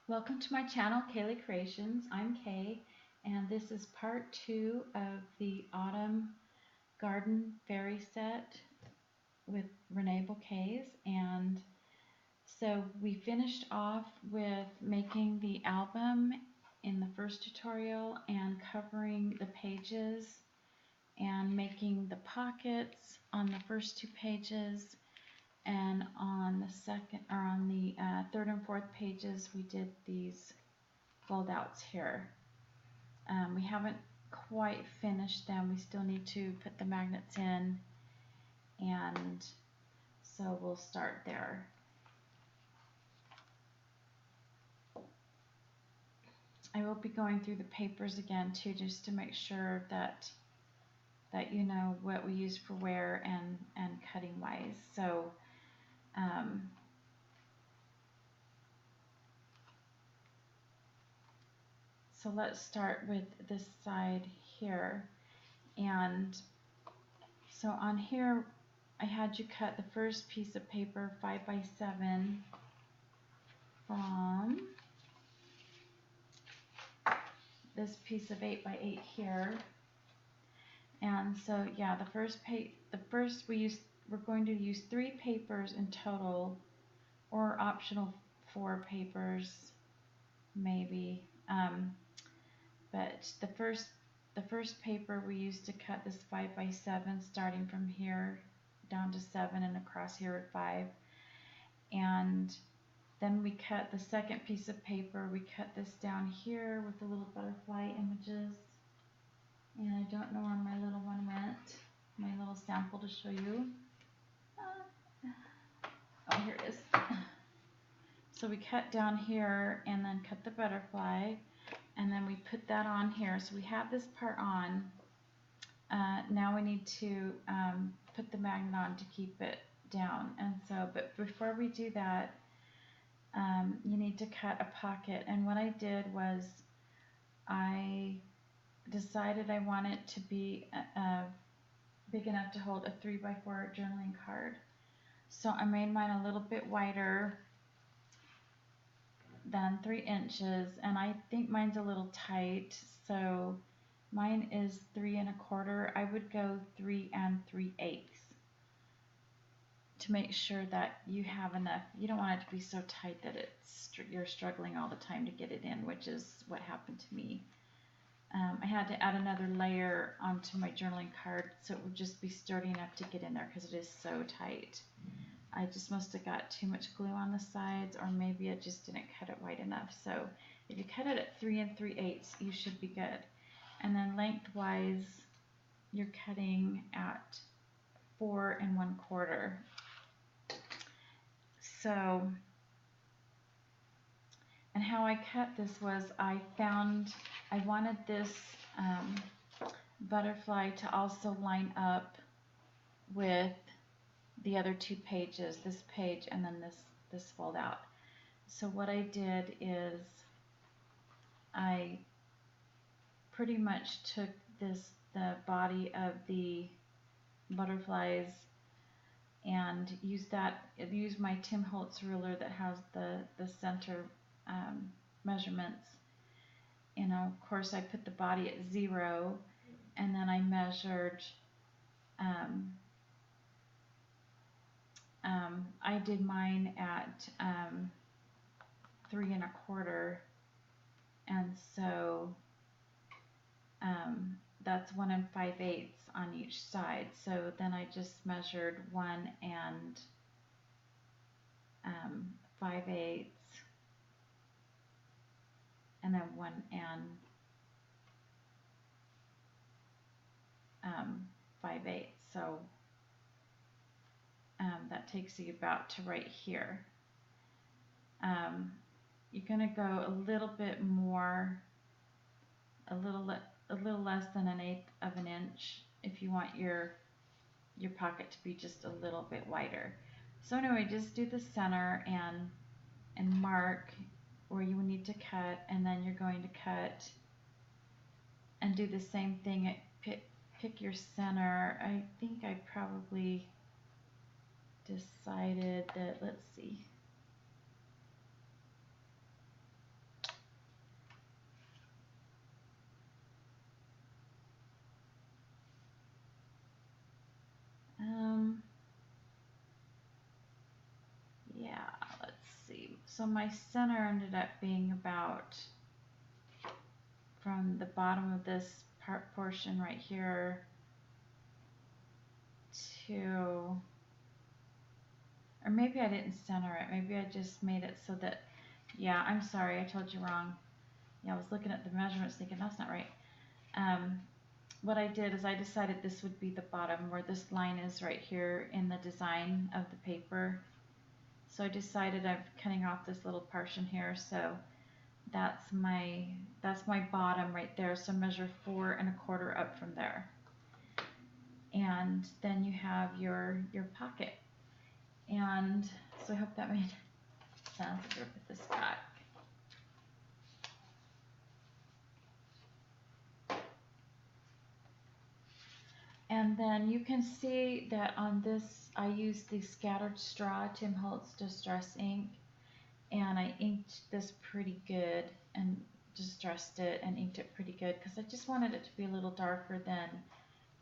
Welcome to my channel, Kaylee Creations. I'm Kay, and this is part 2 of the Autumn Garden Fairy set with ReneaBouquets. And so we finished off with making the album in the first tutorial and covering the pages and making the pockets on the first 2 pages. And on the third and fourth pages, we did these fold outs here. We haven't quite finished them. We still need to put the magnets in, and so we'll start there. I will be going through the papers again too, just to make sure that you know what we use for where and cutting wise. So let's start with this side here. And so on here, I had you cut the first piece of paper 5 by 7 from this piece of 8 by 8 here. And so yeah, we're going to use 3 papers in total, or optional 4 papers maybe. But the first paper we used to cut this 5 by 7, starting from here down to 7 and across here at 5. And then we cut the second piece of paper. We cut this down here with the little butterfly images. And I don't know where my little one went, my little sample to show you. Oh, here it is. So we cut down here and then cut the butterfly, and then we put that on here. So we have this part on. Now we need to put the magnet on to keep it down. And so, but before we do that, you need to cut a pocket. And what I did was I decided I want it to be big enough to hold a 3 by 4 journaling card. So I made mine a little bit wider than 3 inches, and I think mine's a little tight, so mine is 3 1/4. I would go 3 3/8 to make sure that you have enough. You don't want it to be so tight that you're struggling all the time to get it in, which is what happened to me. I had to add another layer onto my journaling card so it would just be sturdy enough to get in there, because it is so tight. I just must have got too much glue on the sides, or maybe I just didn't cut it wide enough. So if you cut it at 3 3/8, you should be good. And then lengthwise, you're cutting at 4 1/4. So, and how I cut this was I wanted this butterfly to also line up with the other 2 pages, this page and then this fold out. So what I did is I pretty much took the body of the butterflies and used my Tim Holtz ruler that has the center measurements. And of course I put the body at 0, and then I measured I did mine at 3 1/4, and so that's 1 5/8 on each side. So then I just measured 1 5/8, and then 1 5/8. So that takes you about to right here. You're going to go a little bit more, a little less than 1/8 of an inch if you want your pocket to be just a little bit wider. So anyway, just do the center and mark where you need to cut, and then you're going to cut and do the same thing. Pick your center. I think I probably decided that, let's see, So my center ended up being about from the bottom of this portion right here to, or maybe I didn't center it. Maybe I just made it so that, yeah, I'm sorry, I told you wrong. Yeah, I was looking at the measurements thinking that's not right. What I did is I decided this would be the bottom where this line is right here in the design of the paper. So I decided I'm cutting off this little portion here, so that's my bottom right there. So measure 4 1/4 up from there, and then you have your pocket. And so I hope that made sense. I'm gonna put this back. And then you can see that on this, I used the scattered straw Tim Holtz Distress ink, and I inked this pretty good and distressed it and inked it pretty good because I just wanted it to be a little darker than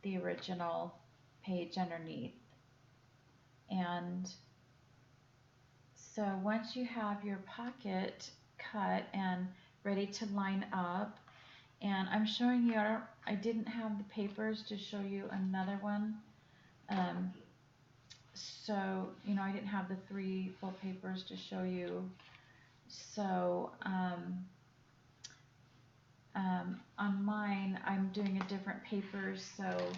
the original page underneath. And so once you have your pocket cut and ready to line up, and I'm showing you, I didn't have the papers to show you another one. So, you know, I didn't have the 3 full papers to show you. So, on mine, I'm doing a different paper, so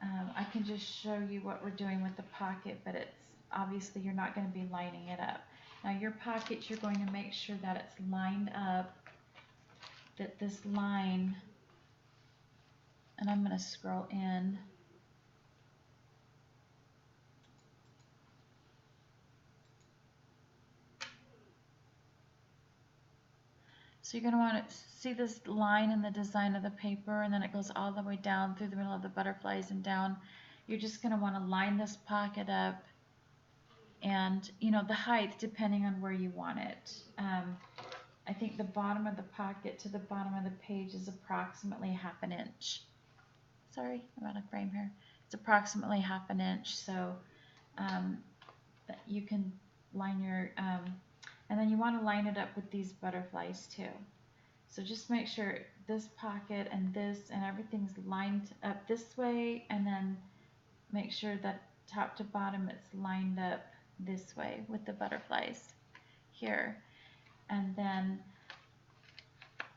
I can just show you what we're doing with the pocket, but it's obviously you're not going to be lining it up. Now your pocket, you're going to make sure that it's lined up, that this line, and I'm going to scroll in. So you're going to want to see this line in the design of the paper, and then it goes all the way down through the middle of the butterflies and down. You're just going to want to line this pocket up, and you know the height depending on where you want it. I think the bottom of the pocket to the bottom of the page is approximately 1/2 inch. Sorry, I'm out of frame here. It's approximately 1/2 inch, so that you can line your, and then you want to line it up with these butterflies too. So just make sure this pocket and this and everything's lined up this way, and then make sure that top to bottom it's lined up this way with the butterflies here. And then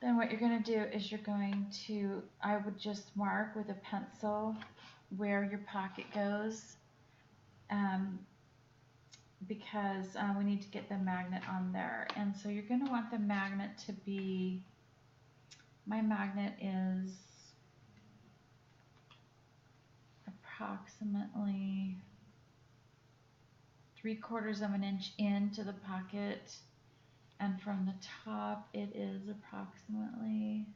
what you're going to do is you're going to, I would just mark with a pencil where your pocket goes, because we need to get the magnet on there. And so you're going to want the magnet to be, my magnet is approximately 3/4 of an inch into the pocket, and from the top it is approximately,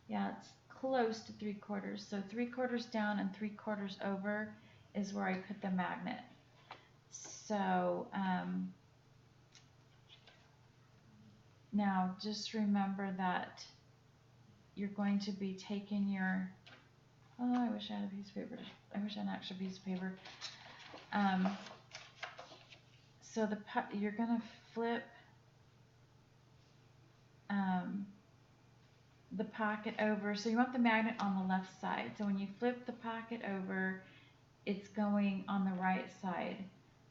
yeah, it's close to 3/4. So 3/4 down and 3/4 over is where I put the magnet. So now just remember that you're going to be taking your, oh, I wish I had a piece of paper. I wish I had an extra piece of paper. So you're going to flip the pocket over. So you want the magnet on the left side. So when you flip the pocket over, it's going on the right side.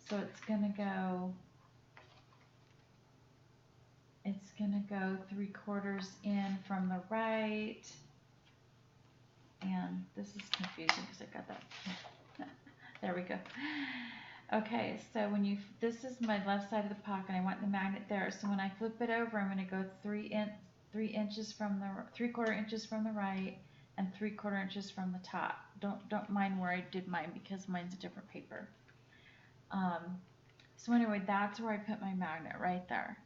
So it's going to go 3/4 in from the right. And this is confusing because I got that. There we go. Okay, so this is my left side of the pocket. I want the magnet there. So when I flip it over, I'm going to go 3 inches from the 3/4 inches from the right and 3/4 inches from the top. Don't mind where I did mine because mine's a different paper. So anyway, that's where I put my magnet, right there.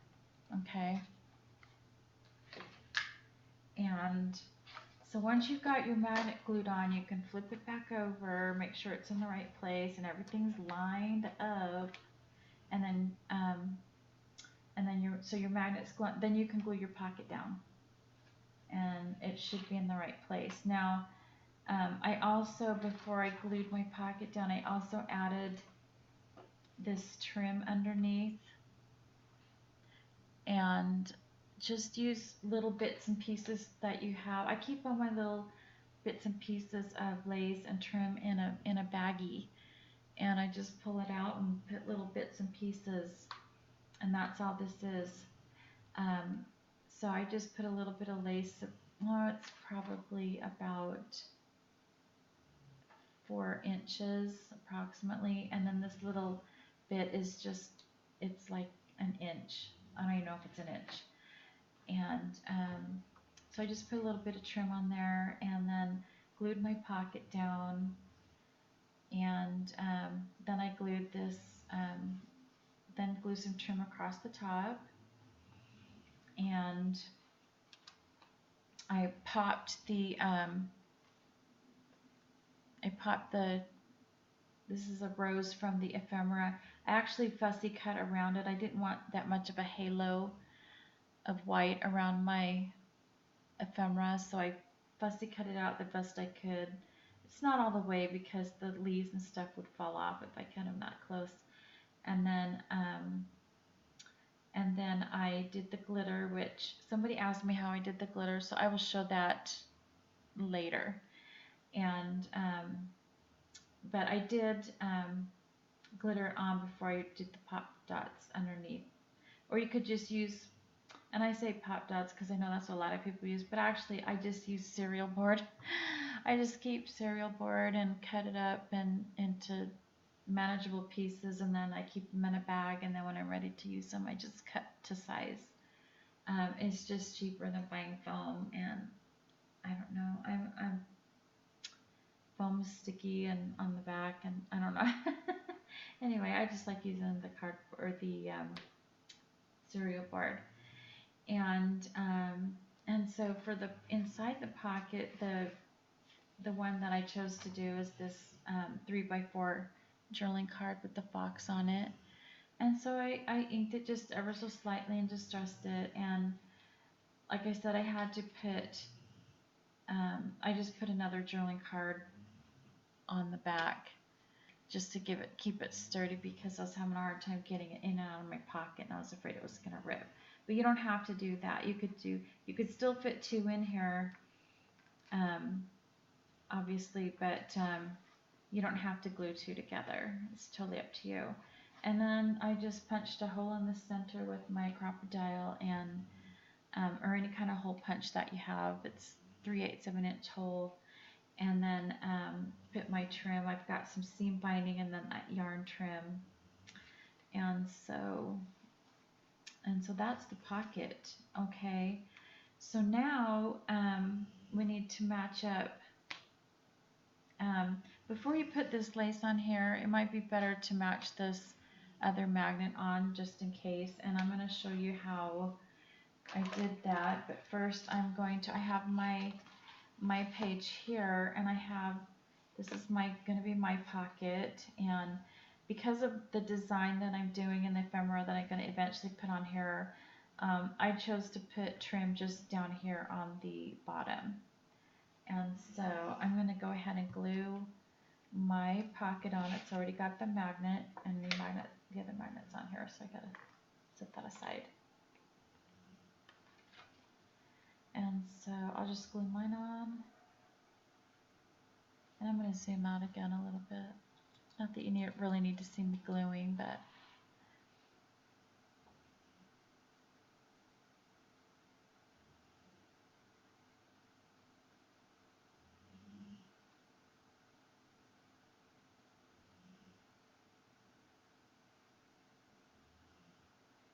Okay. And so once you've got your magnet glued on, you can flip it back over, make sure it's in the right place and everything's lined up, and then your magnet's glued. Then you can glue your pocket down, and it should be in the right place. Now, I also, before I glued my pocket down, I also added this trim underneath. just use little bits and pieces that you have. I keep all my little bits and pieces of lace and trim in a baggie, and I just pull it out and put little bits and pieces, and that's all this is. Um, so I just put a little bit of lace. Well, it's probably about 4 inches approximately, and then this little bit is just, it's like an inch. I don't even know if it's an inch. And so I just put a little bit of trim on there, and then glued my pocket down, and then I glued this, then glue some trim across the top, and I popped this is a rose from the ephemera. I actually fussy cut around it. I didn't want that much of a halo of white around my ephemera, so I fussy cut it out the best I could. It's not all the way because the leaves and stuff would fall off if I cut them that close. And then I did the glitter, which somebody asked me how I did the glitter, so I will show that later. And but I did glitter on before I did the pop dots underneath. Or you could just use, and I say pop dots because I know that's what a lot of people use, but actually I just use cereal board. I just keep cereal board and cut it up and into manageable pieces, and then I keep them in a bag, and then when I'm ready to use them I just cut to size. It's just cheaper than buying foam, and I don't know, I'm foam's sticky and on the back, and I don't know. Anyway, I just like using the card or the cereal board. And so for the inside the pocket, the one that I chose to do is this 3x4 journaling card with the fox on it. And so I inked it just ever so slightly and distressed it. And like I said, I had to put, I just put another journaling card on the back just to keep it sturdy, because I was having a hard time getting it in and out of my pocket, and I was afraid it was gonna rip. But you don't have to do that. You could still fit 2 in here, obviously, but you don't have to glue 2 together. It's totally up to you. And then I just punched a hole in the center with my crocodile, and or any kind of hole punch that you have. It's 3/8 of an inch hole. And then put my trim. I've got some seam binding and then that yarn trim. And so that's the pocket. Okay, so now we need to match up. Before you put this lace on here, it might be better to match this other magnet on just in case, and I'm going to show you how I did that. But first I have my page here, and I have, this is going to be my pocket, and because of the design that I'm doing in the ephemera that I'm going to eventually put on here, I chose to put trim just down here on the bottom. And so I'm going to go ahead and glue my pocket on. It's already got the magnet, and the other magnet's on here, so I gotta set that aside. And so I'll just glue mine on. And I'm going to zoom out again a little bit. Not that you really need to see me gluing, but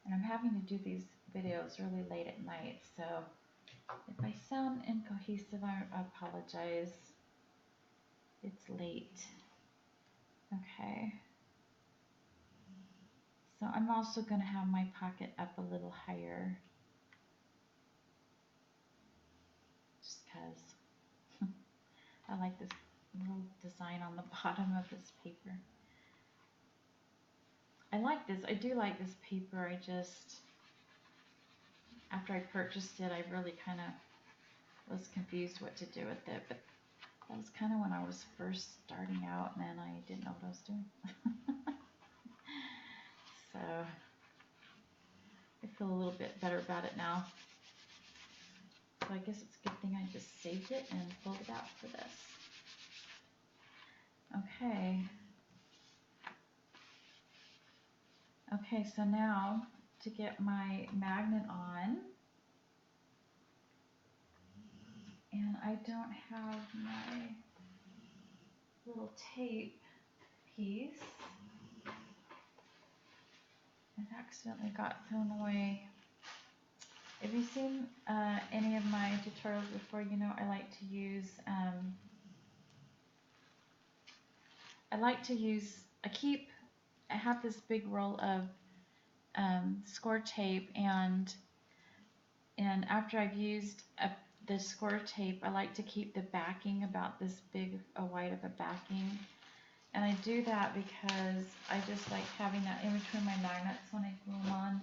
and I'm having to do these videos really late at night, so if I sound incohesive, I apologize. It's late. Okay. So I'm also going to have my pocket up a little higher, just because I like this little design on the bottom of this paper. I do like this paper. I just, after I purchased it, I really kind of was confused what to do with it, but that was kind of when I was first starting out, and I didn't know what I was doing. So I feel a little bit better about it now. so I guess it's a good thing I just saved it and pulled it out for this. Okay. Okay, so now to get my magnet on, and I don't have my little tape piece. It accidentally got thrown away. If you've seen any of my tutorials before, you know I like to use I have this big roll of score tape, and after I've used the score tape, I like to keep the backing about this big wide of a backing. And I do that because I just like having that in between my magnets when I glue them on.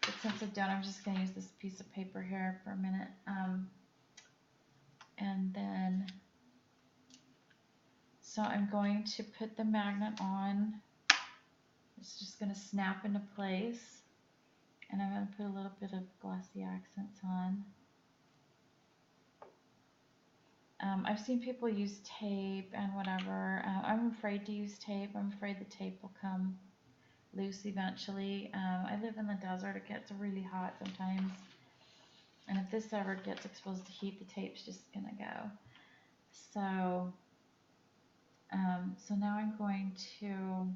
But since I've done, I'm just going to use this piece of paper here for a minute. And then, so I'm going to put the magnet on. It's just going to snap into place. And I'm going to put a little bit of glossy accents on. I've seen people use tape and whatever. I'm afraid to use tape. I'm afraid the tape will come loose eventually. I live in the desert. It gets really hot sometimes. And if this ever gets exposed to heat, the tape's just going to go. So, so now I'm going to,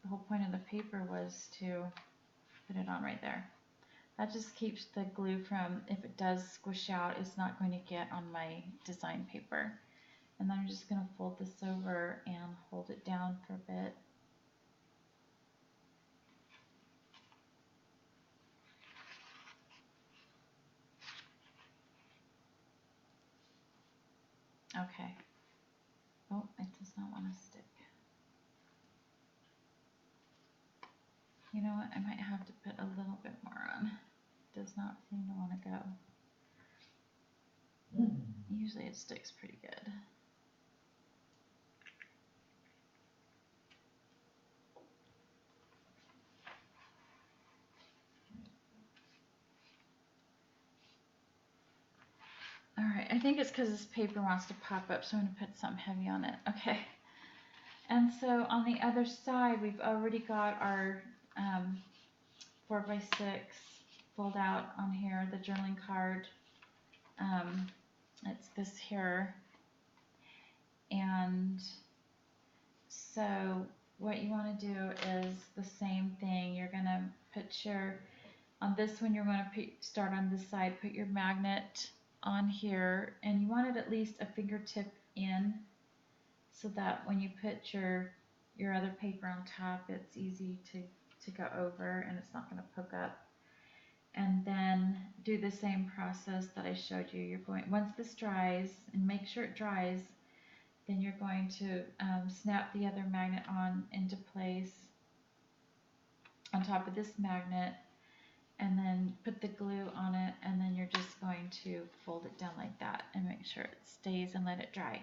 the whole point of the paper was to put it on right there. That just keeps the glue from, if it does squish out, it's not going to get on my design paper. And then I'm just going to fold this over and hold it down for a bit. Okay. Oh, it does not want to stick. You know what? I might have to put a little bit more on. It does not seem to want to go. Usually it sticks pretty good. Alright, I think it's because this paper wants to pop up, so I'm going to put something heavy on it. Okay. And so on the other side, we've already got our 4x6 fold out on here, the journaling card. It's this here. And so what you want to do is the same thing. You're going to put your, on this one, you're going to start on this side, put your magnet on here, and you want it at least a fingertip in, so that when you put your other paper on top, it's easy to go over and it's not going to poke up. And then do the same process that I showed you. You're going, once this dries, and make sure it dries, then you're going to snap the other magnet on into place on top of this magnet, and then put the glue on it, and then you're just going to fold it down like that and make sure it stays and let it dry.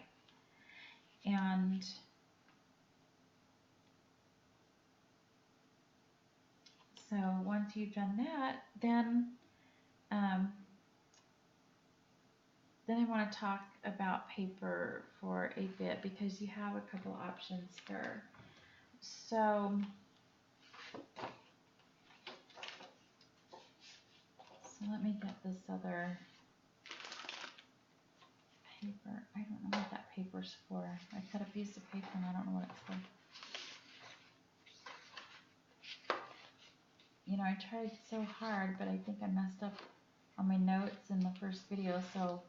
And so once you've done that, then I want to talk about paper for a bit, because you have a couple options here. So let me get this other paper. I don't know what that paper's for. I cut a piece of paper and I don't know what it's for. You know, I tried so hard, but I think I messed up on my notes in the first video, so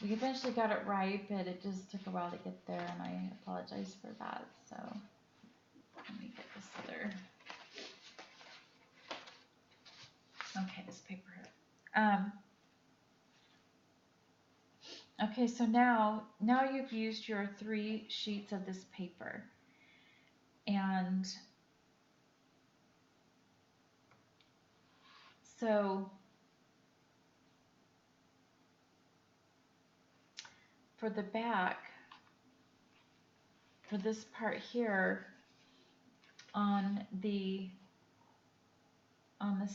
we eventually got it right, but it just took a while to get there, and I apologize for that. So let me get this other, okay, this paper here. Okay, so now you've used your 3 sheets of this paper, and so for the back, for this part here, on the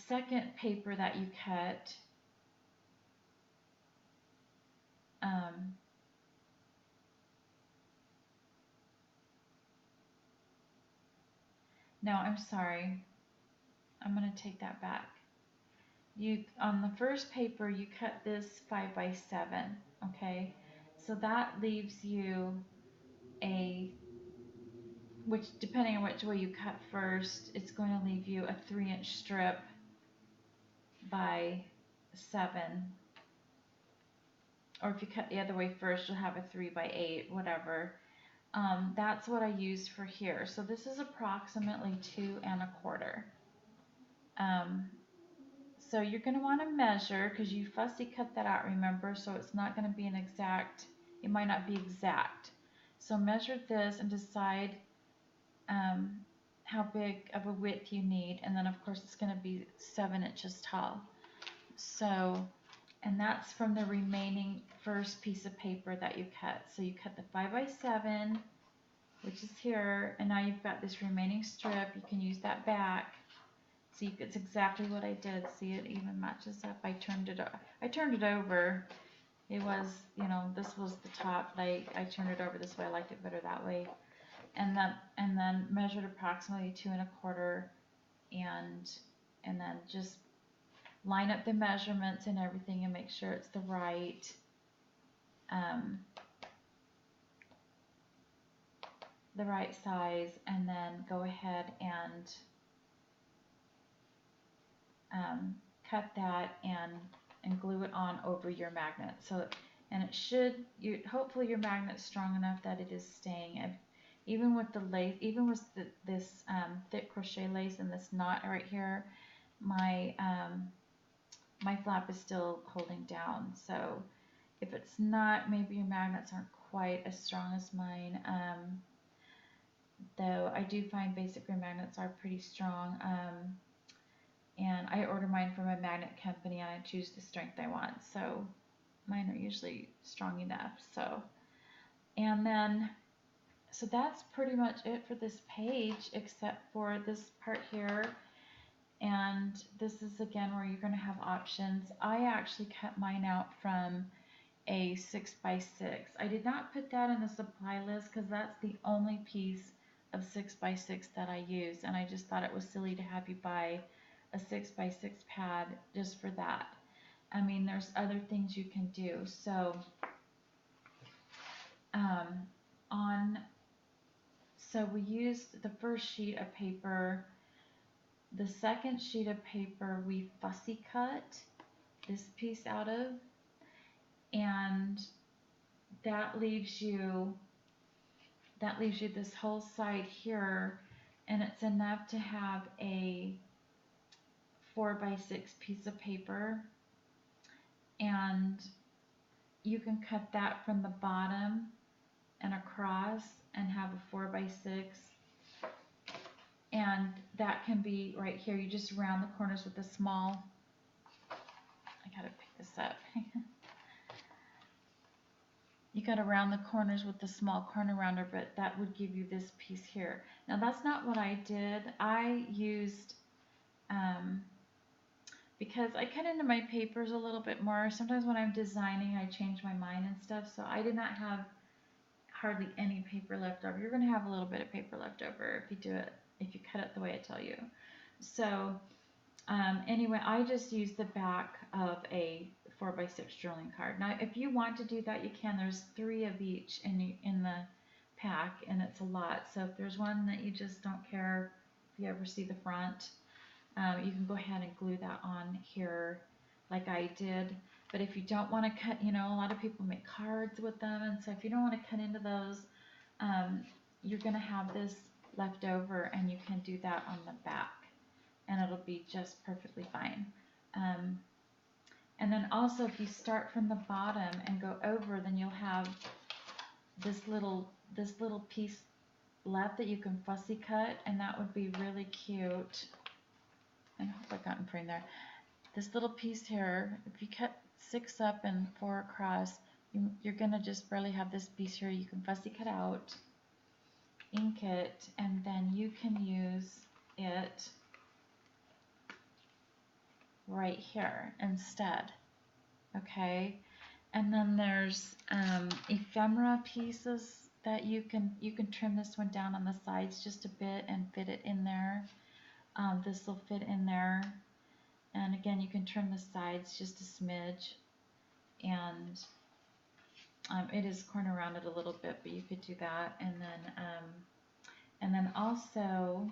second paper that you cut, No, I'm sorry. I'm going to take that back. On the first paper, you cut this 5 by 7, okay? So that leaves you which depending on which way you cut first, it's going to leave you a 3-inch strip by 7. Or if you cut the other way first, you'll have a 3 by 8, whatever. That's what I used for here. So this is approximately 2 1/4. So you're going to want to measure because you fussy cut that out, remember, so it's not going to be an exact, it might not be exact. So measure this and decide how big of a width you need, and then of course it's going to be 7 inches tall. So, and that's from the remaining first piece of paper that you cut. So you cut the 5 by 7, which is here, and now you've got this remaining strip. You can use that back. See, it's exactly what I did. See, it even matches up. I turned it over. It was, you know, this was the top, but I turned it over this way. I liked it better that way. And then measured approximately 2 1/4, and then just line up the measurements and everything and make sure it's the right size, and then go ahead and cut that and glue it on over your magnet. So, and it should, hopefully your magnet's strong enough that it is staying. Even with the lace, even with this thick crochet lace and this knot right here, my flap is still holding down. So if it's not, maybe your magnets aren't quite as strong as mine. Though I do find basic ring magnets are pretty strong. And I order mine from a magnet company and I choose the strength I want. So mine are usually strong enough. So, and then, so that's pretty much it for this page, except for this part here. And this is again where you're going to have options. I actually cut mine out from a 6 by 6. I did not put that in the supply list because that's the only piece of 6 by 6 that I use, and I just thought it was silly to have you buy a 6 by 6 pad just for that. I mean, there's other things you can do. So so we used the first sheet of paper. The second sheet of paper we fussy cut this piece out of, and that leaves you this whole side here, and it's enough to have a 4 by 6 piece of paper, and you can cut that from the bottom and across and have a 4 by 6, and that can be right here. You just round the corners with a small, I gotta pick this up. You gotta round the corners with the small corner rounder, but that would give you this piece here. Now that's not what I did. I used, because I cut into my papers a little bit more. Sometimes when I'm designing, I change my mind and stuff, so I did not have hardly any paper left over. You're gonna have a little bit of paper left over if you cut it the way I tell you. So anyway, I just used the back of a 4 by 6 journaling card. Now, if you want to do that, you can. There's 3 of each in the pack, and it's a lot. So if there's one that you just don't care if you ever see the front, you can go ahead and glue that on here like I did. But if you don't want to cut, you know, a lot of people make cards with them, and so if you don't want to cut into those, you're going to have this left over, and you can do that on the back, and it'll be just perfectly fine. And then also, if you start from the bottom and go over, then you'll have this little piece left that you can fussy cut, and that would be really cute. And I hope I got in frame there. This little piece here, if you cut 6 up and 4 across, you're gonna just barely have this piece here. You can fussy cut out, ink it, and then you can use it right here instead. Okay, And then there's ephemera pieces that you can trim this one down on the sides just a bit and fit it in there. This will fit in there, and again you can trim the sides just a smidge, and it is corner rounded a little bit, but you could do that. And then also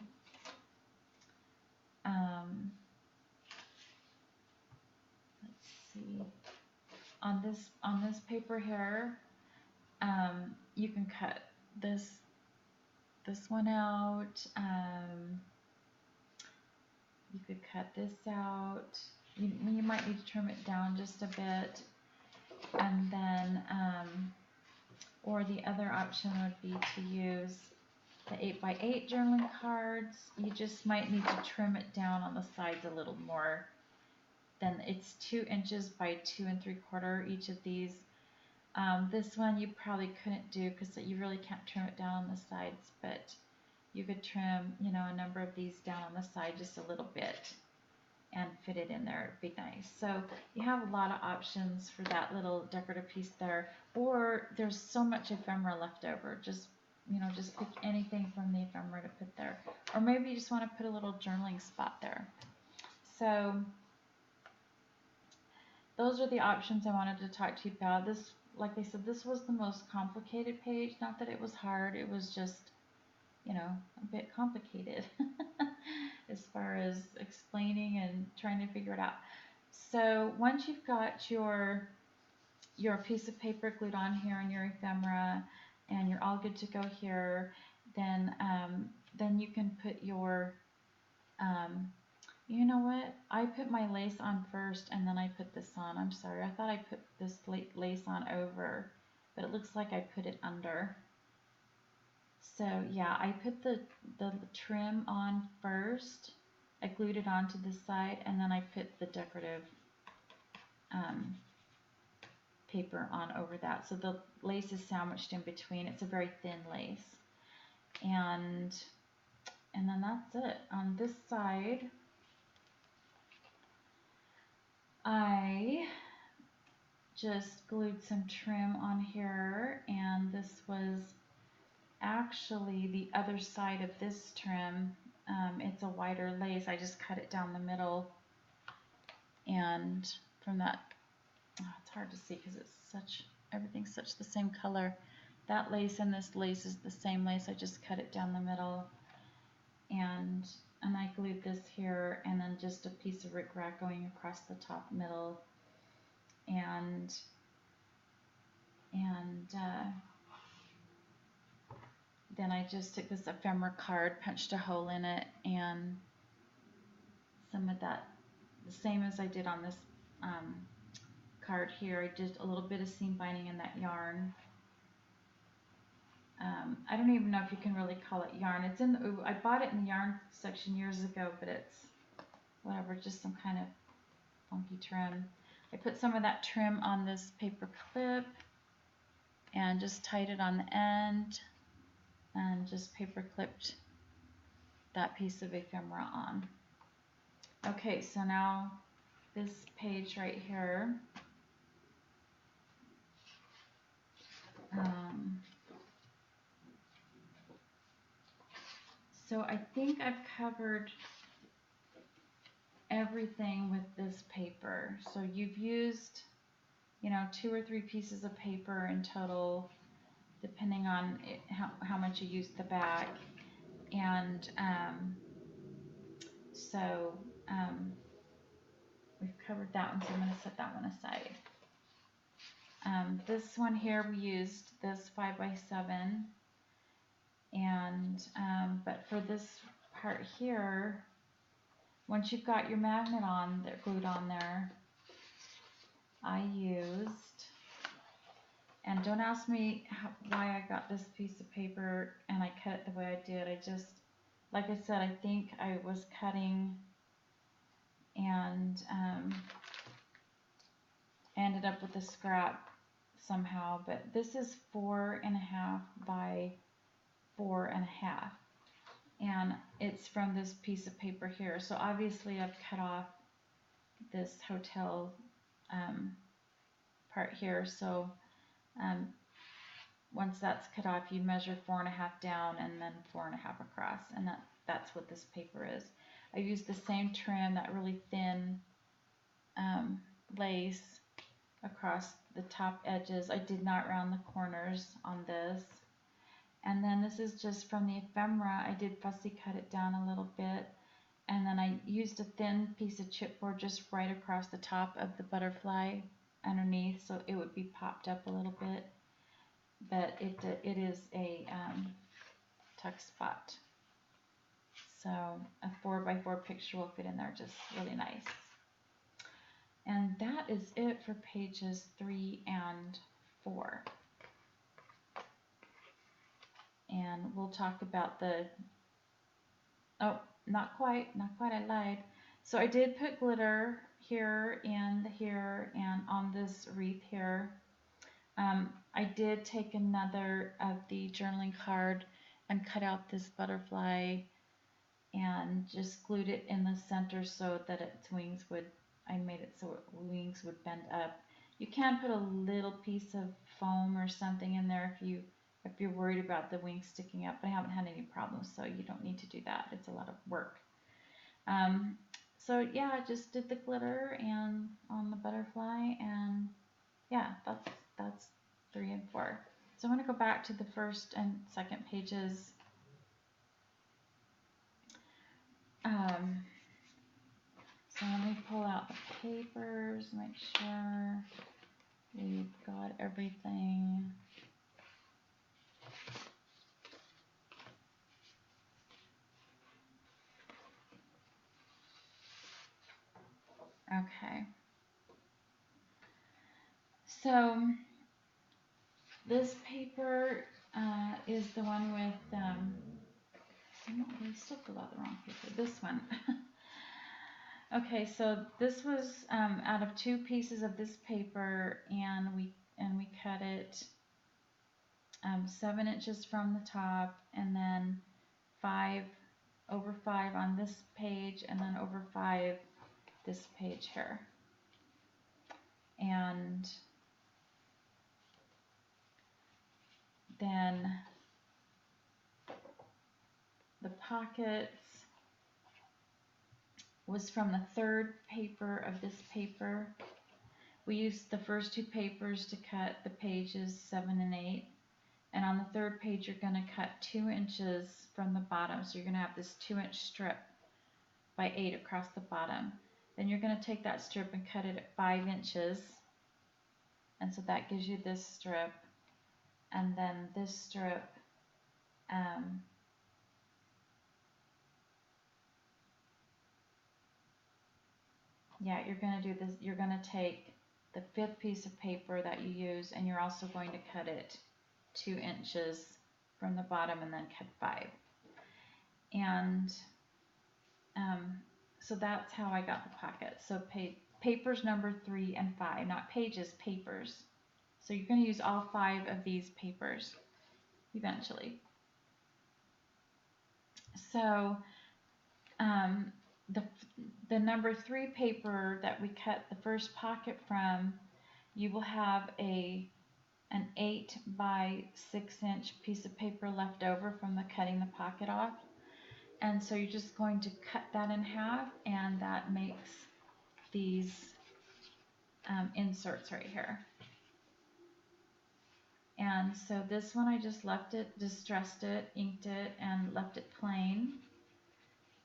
let's see, on this paper here, you can cut this one out. You could cut this out. You might need to trim it down just a bit, and then or the other option would be to use the 8x8 journaling cards. You just might need to trim it down on the sides a little more. Then it's 2 inches by 2 3/4 each of these. This one you probably couldn't do because you really can't trim it down on the sides, but you could trim, you know, a number of these down on the side just a little bit and fit it in there. It'd be nice. So you have a lot of options for that little decorative piece there. Or there's so much ephemera left over. Just, you know, just pick anything from the ephemera to put there. Or maybe you just want to put a little journaling spot there. So those are the options I wanted to talk to you about. This, like I said, this was the most complicated page. Not that it was hard, it was just, you know, a bit complicated as far as explaining and trying to figure it out. So once you've got your piece of paper glued on here and your ephemera, and you're all good to go here, then you can put your you know what? I put my lace on first and then I put this on. I'm sorry, I thought I put this lace on over, but it looks like I put it under. So yeah, I put the trim on first. I glued it onto the side, and then I put the decorative paper on over that. So the lace is sandwiched in between. It's a very thin lace. And then that's it. On this side, I just glued some trim on here, and this was actually the other side of this trim. It's a wider lace. I just cut it down the middle, and from that, it's hard to see because everything's such the same color. That lace and this lace is the same lace. I just cut it down the middle, and I glued this here, and then just a piece of rickrack going across the top middle, and then I just took this ephemera card, punched a hole in it, and some of that, the same as I did on this card here, I did a little bit of seam binding in that yarn. I don't even know if you can really call it yarn. It's in the, I bought it in the yarn section years ago, but it's whatever, just some kind of funky trim. I put some of that trim on this paper clip and just tied it on the end, and just paper clipped that piece of ephemera on. Okay, so now this page right here, so I think I've covered everything with this paper. So you've used, you know, 2 or 3 pieces of paper in total, depending on how much you use the back. And so we've covered that one, so I'm going to set that one aside. This one here, we used this 5x7, and but for this part here, once you've got your magnet on, they're glued on there, I used, and don't ask me why I got this piece of paper and I cut it the way I did. I just, like I said, I think I was cutting and ended up with a scrap somehow, but this is 4.5 by 4.5, and it's from this piece of paper here. So obviously I've cut off this hotel part here. So um, once that's cut off, you measure 4.5 down and then 4.5 across, and that's what this paper is. I used the same trim, that really thin lace across the top edges. I did not round the corners on this. And then this is just from the ephemera. I did fussy cut it down a little bit, and then I used a thin piece of chipboard just right across the top of the butterfly underneath, so it would be popped up a little bit. But it is a tuck spot. So a 4x4 picture will fit in there just really nice. And that is it for pages 3 and 4. And we'll talk about the, oh, not quite, I lied. So I did put glitter here and here and on this wreath here. I did take another of the journaling card and cut out this butterfly and just glued it in the center so that its wings would, I made it so its wings would bend up. You can put a little piece of foam or something in there if you're worried about the wings sticking up, but I haven't had any problems, so you don't need to do that. It's a lot of work. So yeah, I just did the glitter and on the butterfly, and yeah, that's 3 and 4. So I'm going to go back to the first and second pages. So let me pull out the papers, make sure we've got everything. Okay. So this paper is the one with, I still filled out the wrong paper, this one. Okay, so this was out of 2 pieces of this paper, and we cut it 7 inches from the top, and then 5 over 5 on this page, and then over 5 this page here. And then the pockets was from the 3rd paper of this paper. We used the first 2 papers to cut the pages 7 and 8. And on the 3rd page, you're going to cut 2 inches from the bottom. So you're going to have this 2-inch strip by 8 across the bottom. Then you're going to take that strip and cut it at 5 inches. And so that gives you this strip. And then this strip, yeah, you're going to do this. You're going to take the 5th piece of paper that you use, and you're also going to cut it 2 inches from the bottom and then cut 5. And so that's how I got the pocket. So papers number 3 and 5, not pages, papers. So you're going to use all 5 of these papers eventually. So the number 3 paper that we cut the first pocket from, you will have an 8 by 6 inch piece of paper left over from the cutting the pocket off. And so you're just going to cut that in half, and that makes these inserts right here. And so this one I just left it, distressed it, inked it, and left it plain.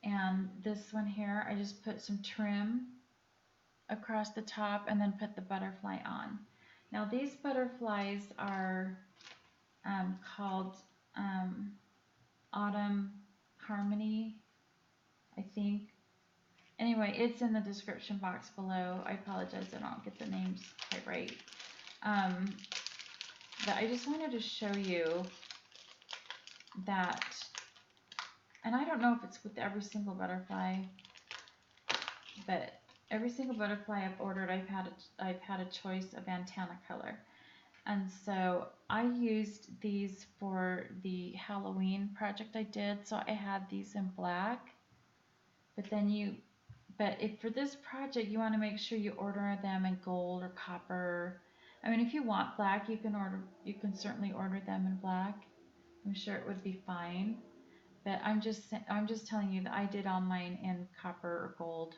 And this one here, I just put some trim across the top and then put the butterfly on. Now these butterflies are called Autumn Harmony, I think. Anyway, it's in the description box below. I apologize, I don't get the names quite right. But I just wanted to show you that, and I don't know if it's with every single butterfly, but every single butterfly I've ordered, I've had a choice of antenna color. And so I used these for the Halloween project I did. So I had these in black, but if for this project you want to make sure you order them in gold or copper, I mean, if you want black, you can certainly order them in black. I'm sure it would be fine. But I'm just telling you that I did all mine in copper or gold.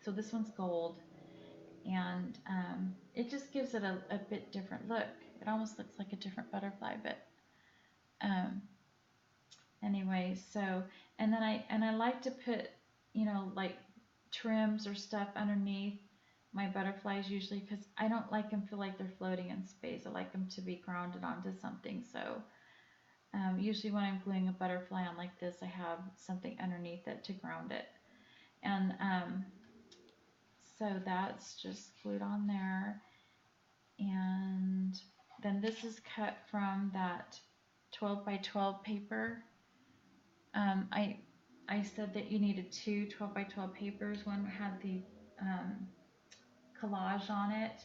So this one's gold, and it just gives it a bit different look. It almost looks like a different butterfly, but um, anyway. So and I like to put, you know, like trims or stuff underneath my butterflies usually because I don't like them feel like they're floating in space. I like them to be grounded onto something. So usually when I'm gluing a butterfly on like this, I have something underneath it to ground it. And so that's just glued on there. And then this is cut from that 12 by 12 paper. Um, I I said that you needed two 12 by 12 papers. One had the um, collage on it,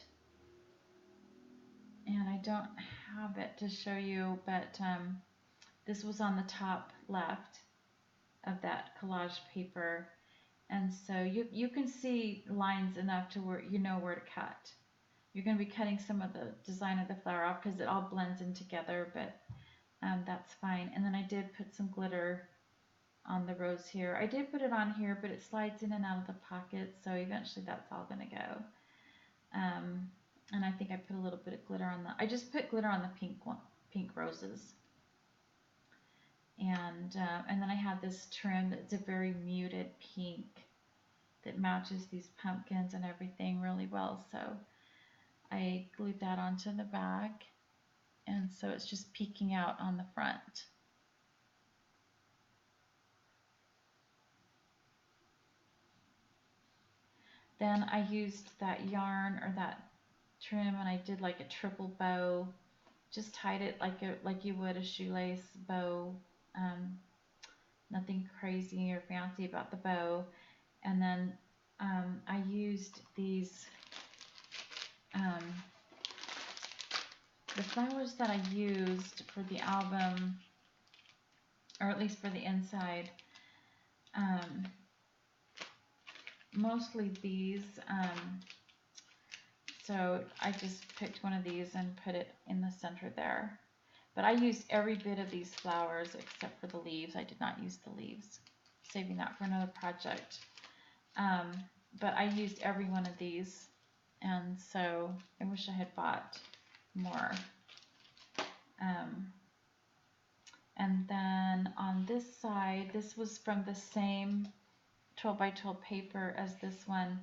and I don't have it to show you, but this was on the top left of that collage paper. And so you can see lines enough to where you know where to cut. You're going to be cutting some of the design of the flower off because it all blends in together, but that's fine. And then I did put some glitter on the rose here. I did put it on here, but it slides in and out of the pockets, so eventually that's all going to go. And I think I put a little bit of glitter on I just put glitter on the pink roses. And then I have this trim that's a very muted pink that matches these pumpkins and everything really well. So I glued that onto the back, and so it's just peeking out on the front. Then I used that yarn or that trim, and I did like a triple bow. Just tied it like you would a shoelace bow. Nothing crazy or fancy about the bow. And then I used these the flowers that I used for the album, or at least for the inside. Mostly these. So I just picked one of these and put it in the center there. But I used every bit of these flowers except for the leaves. I did not use the leaves. Saving that for another project. But I used every one of these. And so I wish I had bought more. And then on this side, this was from the same 12 by 12 paper as this one,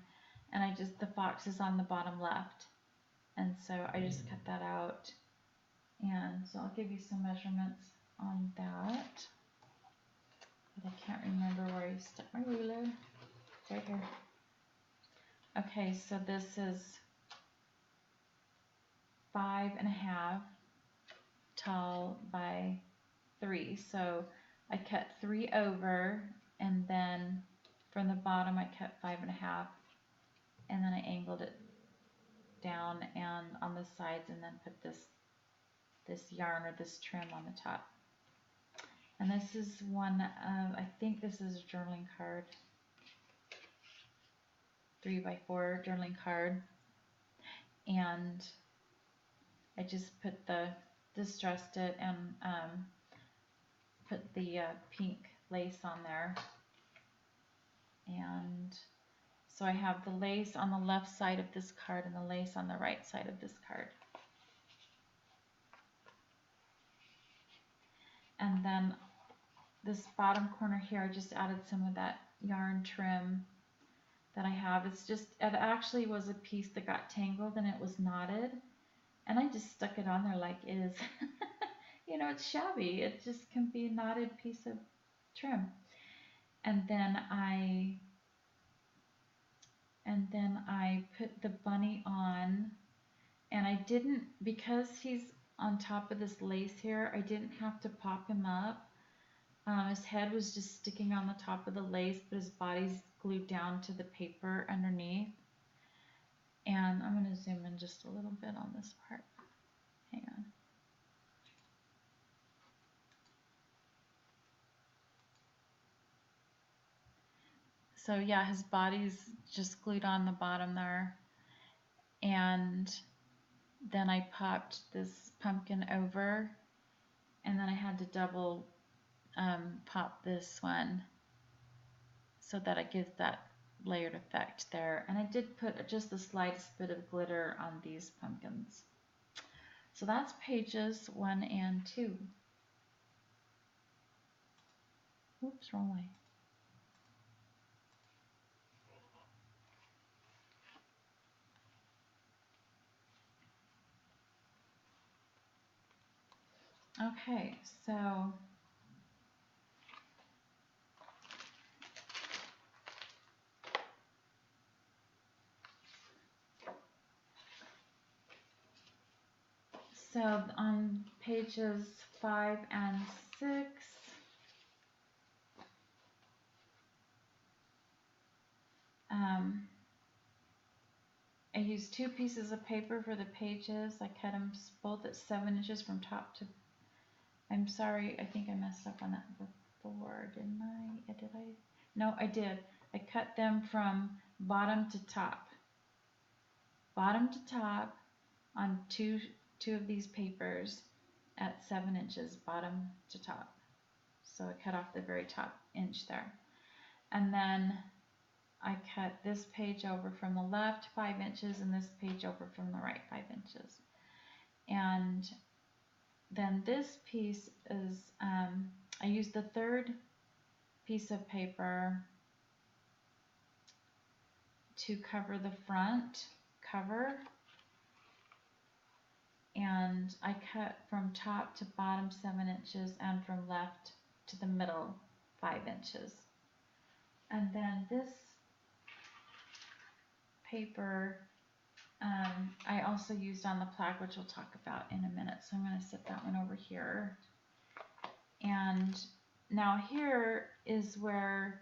and the fox is on the bottom left, and so I just cut that out. And so I'll give you some measurements on that, but I can't remember where I stuck my ruler. It's right here. Okay, so this is 5.5 tall by 3, so I cut 3 over, and then from the bottom I cut 5.5, and then I angled it down and on the sides, and then put this yarn or this trim on the top. And this is one of, I think this is a journaling card, 3x4 journaling card, and I just put distressed it and put the pink lace on there. And so I have the lace on the left side of this card and the lace on the right side of this card. And then this bottom corner here, I just added some of that yarn trim that I have. It actually was a piece that got tangled and it was knotted, and I just stuck it on there like is. You know, it's shabby. It just can be a knotted piece of trim. And then I put the bunny on, and I didn't, because he's on top of this lace here, I didn't have to pop him up. His head was just sticking on the top of the lace, but his body's glued down to the paper underneath. And I'm going to zoom in just a little bit on this part. Hang on. So yeah, his body's just glued on the bottom there. And then I popped this pumpkin over, and then I had to double pop this one so that it gives that layered effect there. And I did put just the slightest bit of glitter on these pumpkins. So that's pages 1 and 2. Oops, wrong way. Okay, so on pages 5 and 6, I used 2 pieces of paper for the pages. I cut them both at 7 inches from top to, I'm sorry, I think I messed up on that before, didn't I? Did I? No, I did. I cut them from bottom to top. Bottom to top on two of these papers at 7 inches, bottom to top. So I cut off the very top inch there. And then I cut this page over from the left 5 inches and this page over from the right 5 inches. And then this piece is, I used the third piece of paper to cover the front cover, and I cut from top to bottom 7 inches and from left to the middle 5 inches. And then this paper I also used on the plaque, which we'll talk about in a minute, so I'm going to set that one over here. And now here is where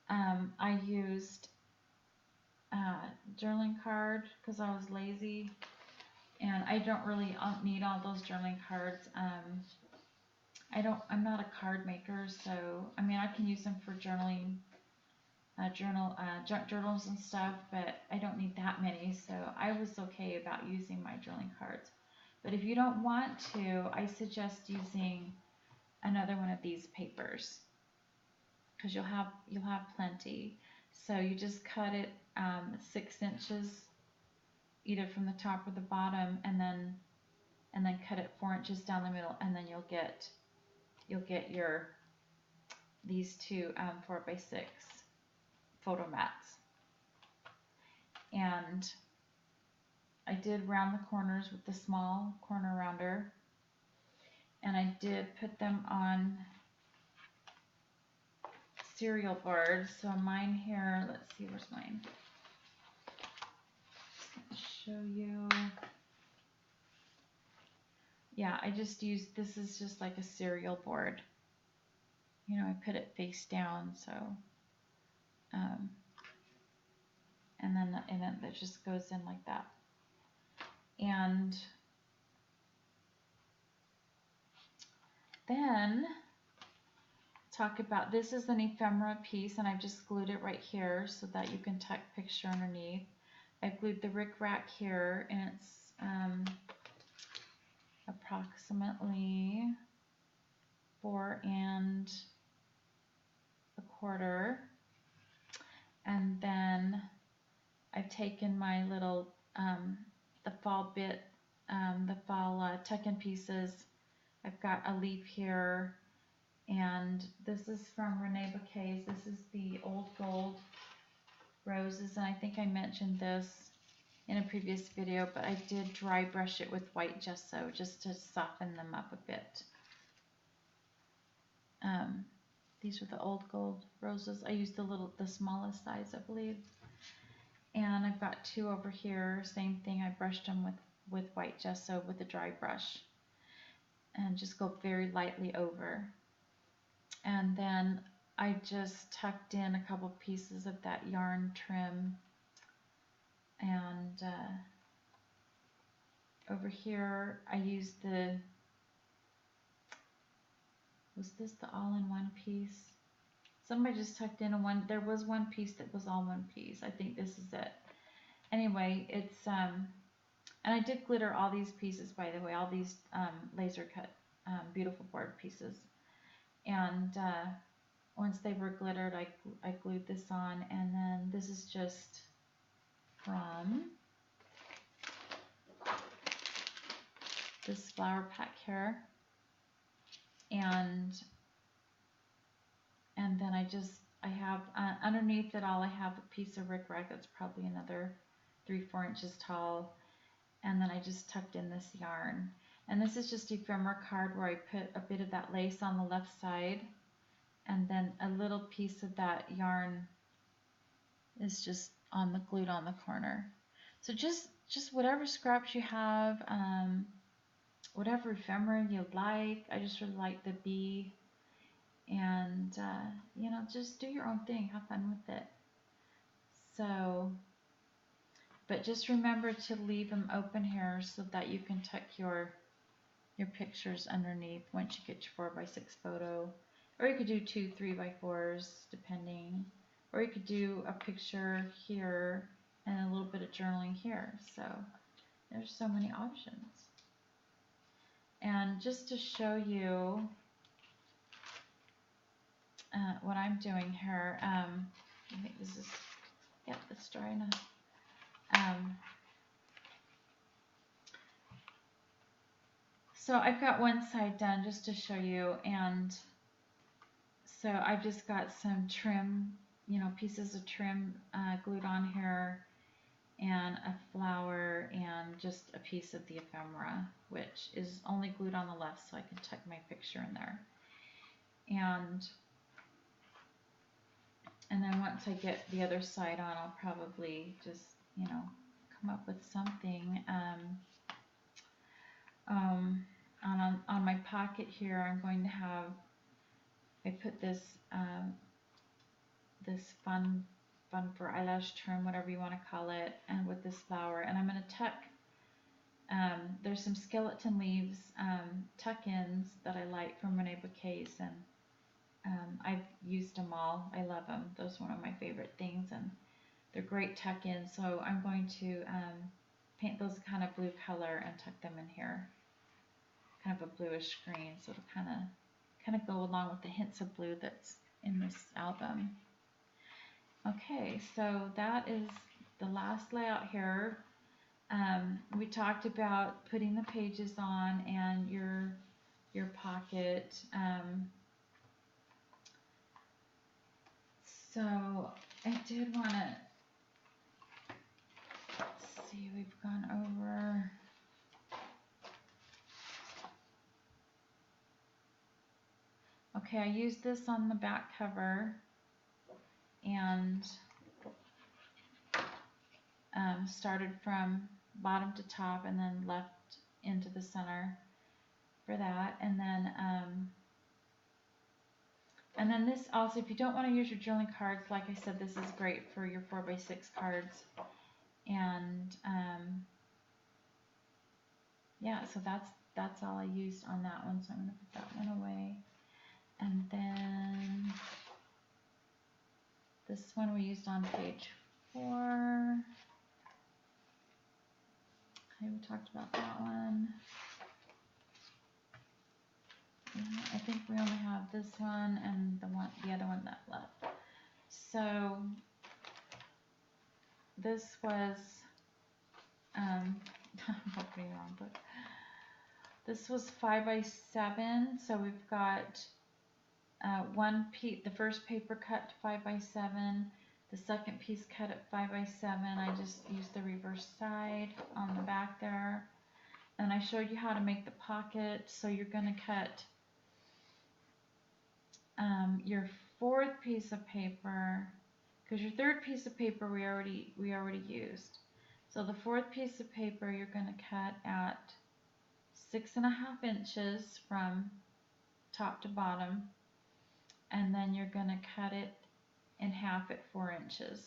I used journaling card because I was lazy, and I don't really need all those journaling cards. I'm not a card maker, so I mean I can use them for journaling, journals and stuff, but I don't need that many, so I was okay about using my journaling cards. But if you don't want to, I suggest using another one of these papers because you'll have plenty. So you just cut it 6 inches either from the top or the bottom, and then cut it 4 inches down the middle, and then you'll get your these two 4x6 photo mats. And I did round the corners with the small corner rounder, and I did put them on cereal boards. So mine here, let's see, where's mine? Just gonna show you. Yeah, I just used, this is just like a cereal board. You know, I put it face down, so and then that just goes in like that. And then talk about, this is an ephemera piece, and I've just glued it right here so that you can tuck picture underneath. I've glued the rickrack here, and it's approximately 4 1/4. And then I've taken my little the fall bit, the fall tuck-in pieces. I've got a leaf here, and this is from ReneaBouquets. This is the old gold roses, and I think I mentioned this in a previous video, but I did dry brush it with white gesso just to soften them up a bit. These are the old gold roses. I used the smallest size, I believe. And I've got 2 over here, same thing. I brushed them with white gesso with a dry brush, and just go very lightly over. And then I just tucked in a couple pieces of that yarn trim, and over here I used was this the all-in-one piece? Somebody just tucked in there was one piece that was all one piece. I think this is it. Anyway, it's And I did glitter all these pieces, by the way, all these laser cut beautiful board pieces. And once they were glittered, I glued this on, and then this is just from this flower pack here. And then I have underneath it all, I have a piece of rickrack that's probably another 3-4 inches tall, and then I just tucked in this yarn. And this is just ephemera card where I put a bit of that lace on the left side, and then a little piece of that yarn is just glued on the corner. So just whatever scraps you have, whatever ephemera you like. I just really like the bee, and you know, just do your own thing, have fun with it. So, but just remember to leave them open here so that you can tuck your pictures underneath once you get your 4x6 photo, or you could do 2 3x4s depending, or you could do a picture here and a little bit of journaling here. So there's so many options. And just to show you what I'm doing here, I think this is, yep, it's dry enough. So I've got one side done just to show you, and so I've just got some trim, you know, pieces of trim glued on here, and a flower, and just a piece of the ephemera, which is only glued on the left so I can tuck my picture in there. And then once I get the other side on, I'll probably just, you know, come up with something. On my pocket here, I'm going to have, I put this this fun for eyelash trim, whatever you want to call it, and with this flower, and I'm going to tuck, there's some skeleton leaves tuck-ins that I like from ReneaBouquets, and I've used them all. I love them. Those are one of my favorite things, and they're great tuck-ins. So I'm going to paint those kind of blue color and tuck them in here, kind of a bluish green, so it'll kind of go along with the hints of blue that's in this album. Okay, so that is the last layout here. We talked about putting the pages on and your pocket. So I did want to see, we've gone over. Okay, I used this on the back cover, and started from bottom to top and then left into the center for that. And then this also, if you don't want to use your journaling cards, like I said, this is great for your 4x6 cards. And yeah, so that's all I used on that one, so I'm going to put that one away. And then this one we used on page 4. Okay, we talked about that one. I think we only have this one and the other one that left. So this was I'm opening the wrong book. This was 5x7, so we've got the first paper cut to 5x7, the second piece cut at 5x7. I just used the reverse side on the back there, and I showed you how to make the pocket. So you're going to cut your fourth piece of paper, because your third piece of paper we already used. So the fourth piece of paper you're going to cut at 6.5 inches from top to bottom, and then you're going to cut it in half at 4 inches.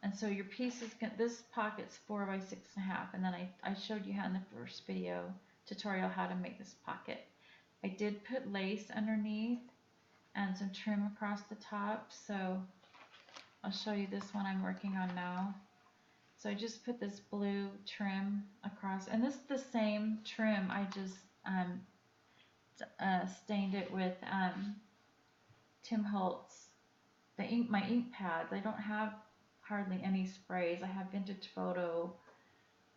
And so your piece is this pocket's 4 by 6.5, and then I showed you how in the first video tutorial how to make this pocket. I did put lace underneath and some trim across the top, so I'll show you this one I'm working on now. So I just put this blue trim across, and this is the same trim. I just stained it with Tim Holtz, my ink pads. I don't have hardly any sprays. I have Vintage Photo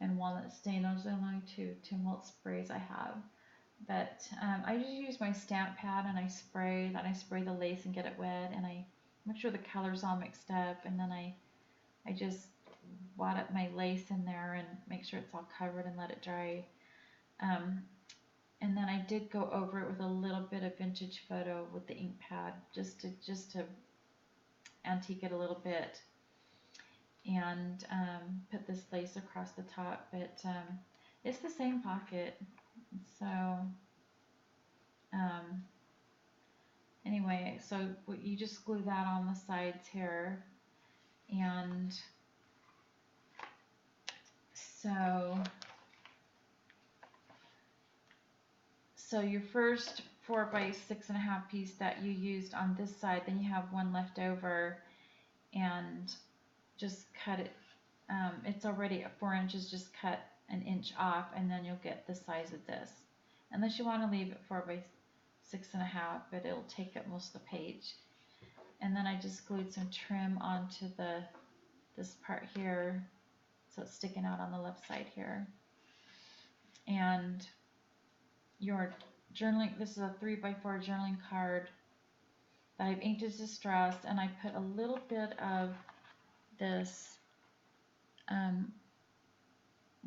and Walnut Stain. Those are the only two Tim Holtz sprays I have. But I just use my stamp pad and I spray. Then I spray the lace and get it wet, and I make sure the color's all mixed up, and then I just wad up my lace in there and make sure it's all covered and let it dry. And then I did go over it with a little bit of Vintage Photo with the ink pad, just to antique it a little bit, and put this lace across the top. But it's the same pocket. So anyway, so you just glue that on the sides here, and so your first 4 by 6.5 piece that you used on this side, then you have one left over, and just cut it. It's already at 4 inches. Just cut an inch off, and then you'll get the size of this. Unless you want to leave it 4 by 6.5, but it'll take up most of the page. And then I just glued some trim onto this part here, so it's sticking out on the left side here. And your journaling, this is a 3 by 4 journaling card that I've inked as distressed, and I put a little bit of this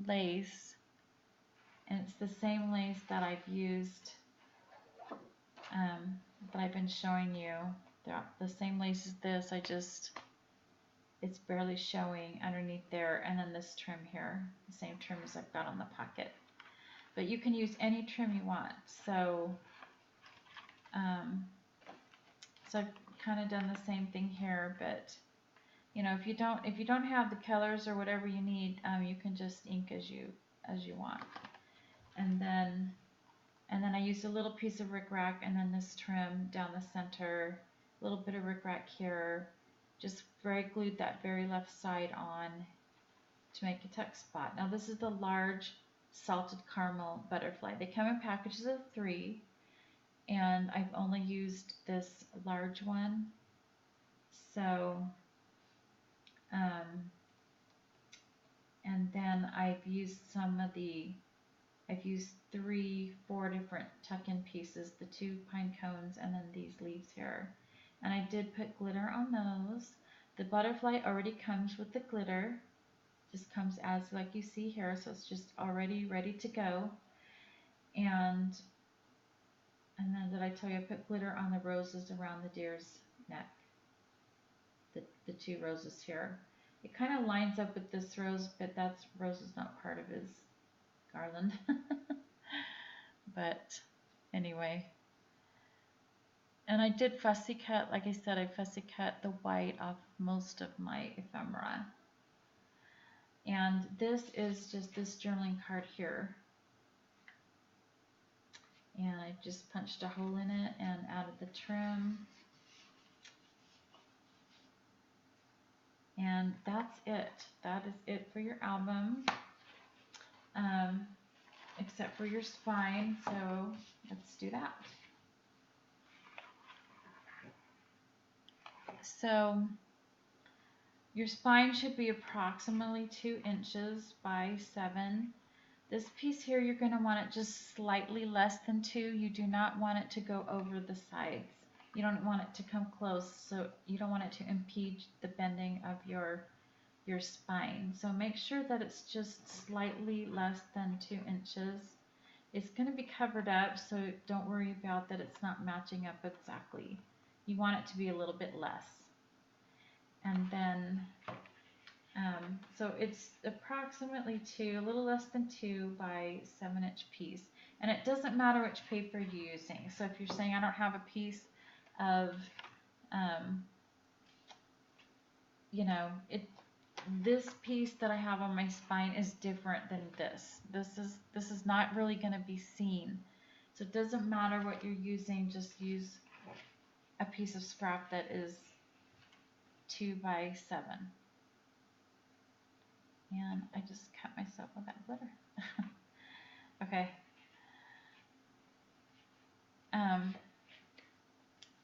lace, and it's the same lace that I've used, that I've been showing you. They're the same lace as this, it's barely showing underneath there, and then this trim here, the same trim as I've got on the pocket. But you can use any trim you want. So I've kind of done the same thing here, but you know, if you don't have the colors or whatever you need, you can just ink as you want. And then I used a little piece of rickrack, and then this trim down the center, a little bit of rickrack here. Just glued that very left side on to make a tuck spot. Now this is the large salted caramel butterfly. They come in packages of 3, and I've only used this large one. So and then I've used 4 different tuck-in pieces, the 2 pine cones, and then these leaves here. And I did put glitter on those. The butterfly already comes with the glitter. Just comes as like you see here, so it's just already ready to go. And then did I tell you I put glitter on the roses around the deer's neck? The 2 roses here. It kind of lines up with this rose, but rose is not part of his garland. But anyway. And I did fussy cut, like I said, I fussy cut the white off most of my ephemera. And this is just this journaling card here. And I just punched a hole in it and added the trim. And that's it. That is it for your album. Except for your spine, so let's do that. So your spine should be approximately 2 inches by 7. This piece here, you're going to want it just slightly less than 2. You do not want it to go over the sides. You don't want it to come close, so you don't want it to impede the bending of your spine. So make sure that it's just slightly less than 2 inches. It's going to be covered up, so don't worry about that it's not matching up exactly. You want it to be a little bit less. And then, so it's approximately 2, a little less than 2 by 7-inch piece. And it doesn't matter which paper you're using. So if you're saying I don't have a piece of, you know, this piece that I have on my spine is different than this. This is not really going to be seen. So it doesn't matter what you're using, just use a piece of scrap that is 2 by 7. And I just cut myself with that glitter. Okay.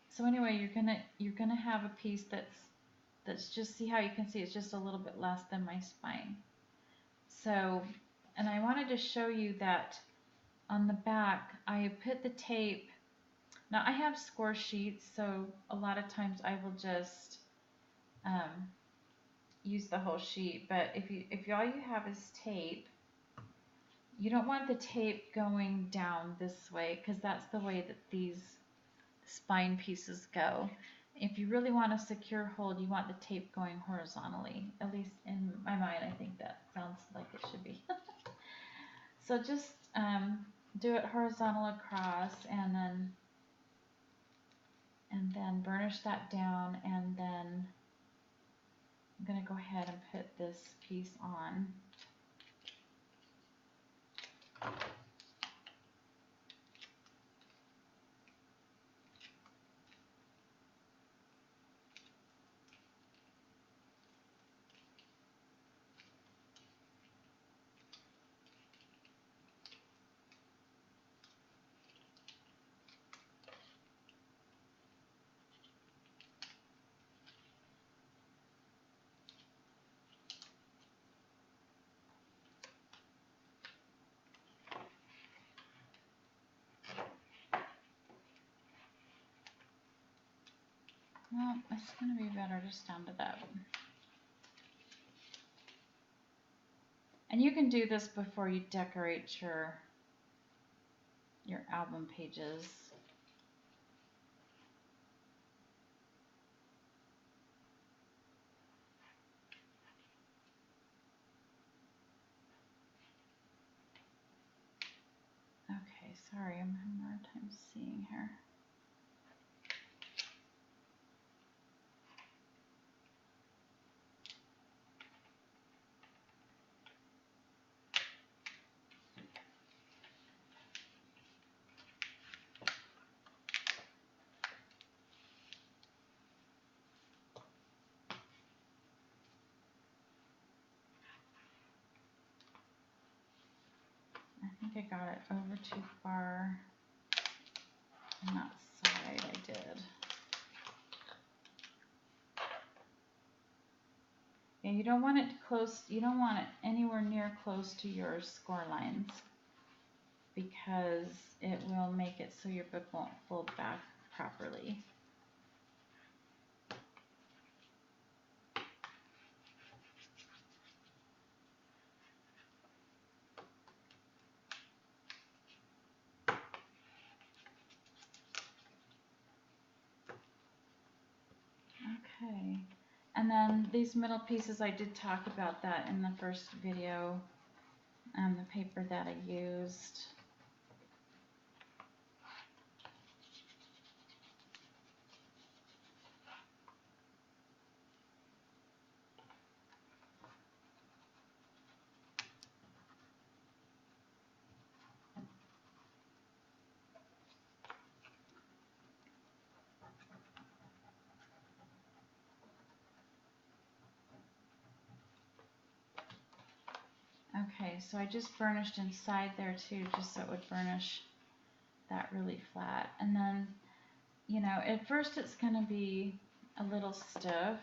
So anyway, you're gonna have a piece that's just, see how you can see it's just a little bit less than my spine. So, and I wanted to show you that on the back I have put the tape. Now I have score sheets, so a lot of times I will just use the whole sheet. But if all you have is tape, you don't want the tape going down this way, because that's the way that these spine pieces go. If you really want a secure hold, you want the tape going horizontally. At least in my mind, I think that sounds like it should be. So just do it horizontal across, and then burnish that down, and then I'm going to go ahead and put this piece on. Well, it's going to be better to stand it up. And you can do this before you decorate your album pages. Okay, sorry, I'm having a hard time seeing here. I think I got it over too far on that side. I did. Yeah, you don't want it close, you don't want it anywhere near close to your score lines, because it will make it so your book won't fold back properly. Okay, and then these middle pieces, I did talk about that in the first video, the paper that I used. Okay, so I just burnished inside there too, just so it would burnish that really flat. And then, you know, at first it's going to be a little stiff.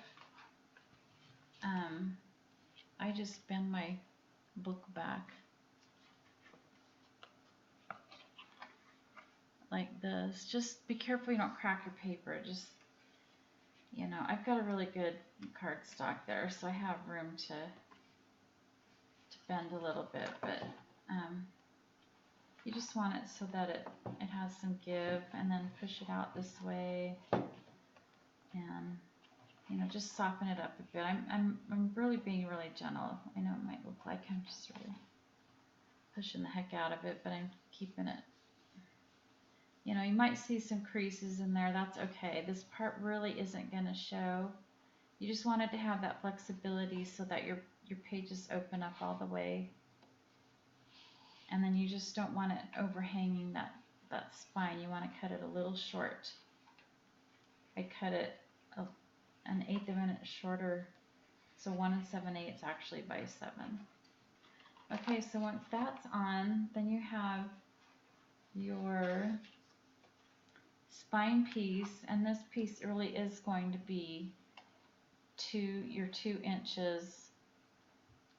I just bend my book back like this. Just be careful you don't crack your paper. Just, you know, I've got a really good cardstock there, so I have room to bend a little bit, but you just want it so that it has some give, and then push it out this way, and you know, just soften it up a bit. I'm really being really gentle. I know it might look like I'm just really pushing the heck out of it, but I'm keeping it. You know, you might see some creases in there. That's okay. This part really isn't going to show. You just want it to have that flexibility so that your pages open up all the way. And then you just don't want it overhanging that spine. You want to cut it a little short. I cut it an 1/8 of an inch shorter So 1 7/8 actually by 7. Okay, so once that's on, then you have your spine piece, and this piece really is going to be your 2 inches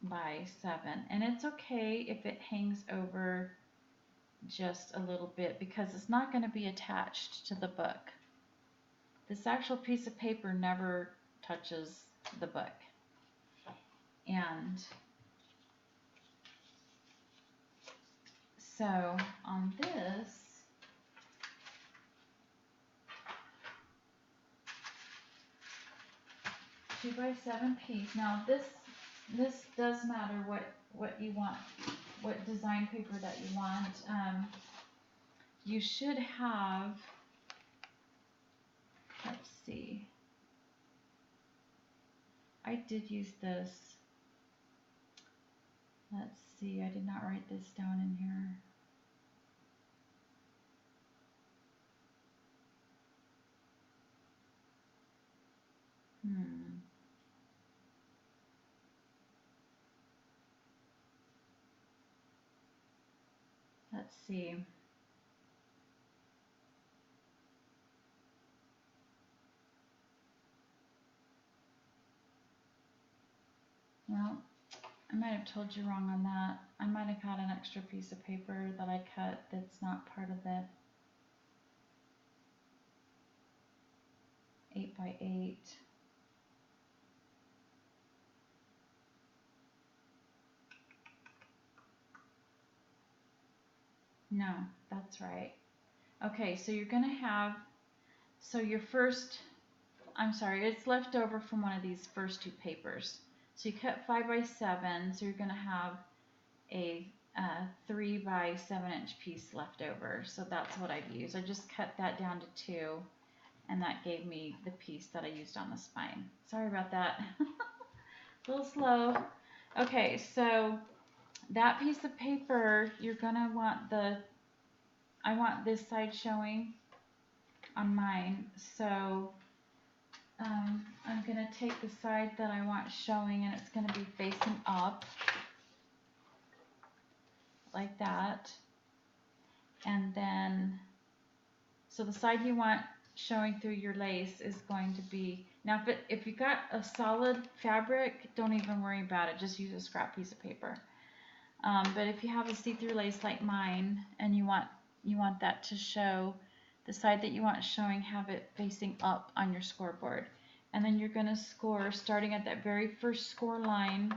by 7. And it's okay if it hangs over just a little bit because it's not going to be attached to the book. This actual piece of paper never touches the book. And so on this, two by 7 piece. Now this does matter what you want, what design paper that you want. You should have, let's see, I did use this. Let's see, I did not write this down in here. Let's see. Well, I might have told you wrong on that. I might have got an extra piece of paper that I cut that's not part of the 8 by 8. No, that's right. Okay, so you're gonna have, so your first, I'm sorry, it's left over from one of these first 2 papers. So you cut 5 by 7, so you're gonna have a 3 by 7 inch piece left over. So that's what I've used. I just cut that down to 2, and that gave me the piece that I used on the spine. Sorry about that. A little slow. Okay, so that piece of paper, you're gonna want I want this side showing on mine. So I'm gonna take the side that I want showing, and it's gonna be facing up like that. And then, so the side you want showing through your lace is going to be, now if you got a solid fabric, don't even worry about it, just use a scrap piece of paper. But if you have a see-through lace like mine, and you want that to show, the side that you want showing, have it facing up on your scoreboard. And then you're going to score starting at that very first score line.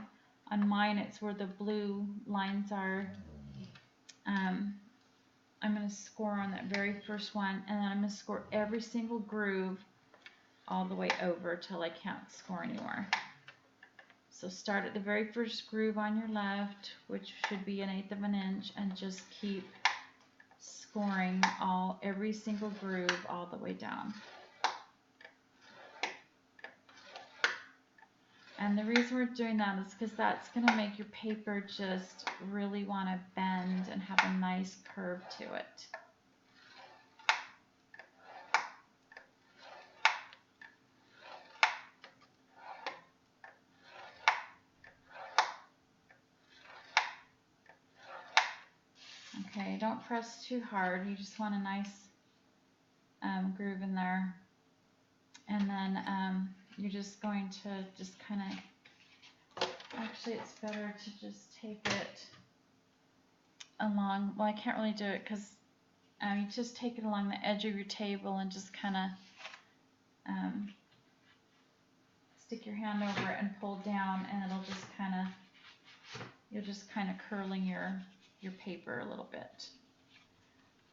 On mine, it's where the blue lines are. I'm going to score on that very first one, and then I'm going to score every single groove all the way over till I can't score anymore. So start at the very first groove on your left, which should be 1/8 of an inch, and just keep scoring every single groove all the way down. And the reason we're doing that is because that's going to make your paper just really want to bend and have a nice curve to it. Okay, don't press too hard. You just want a nice groove in there. And then you're just going to just kind of, actually it's better to just take it along, well I can't really do it because you just take it along the edge of your table and just kind of stick your hand over it and pull down, and it'll just kind of, you're just kind of curling your paper a little bit.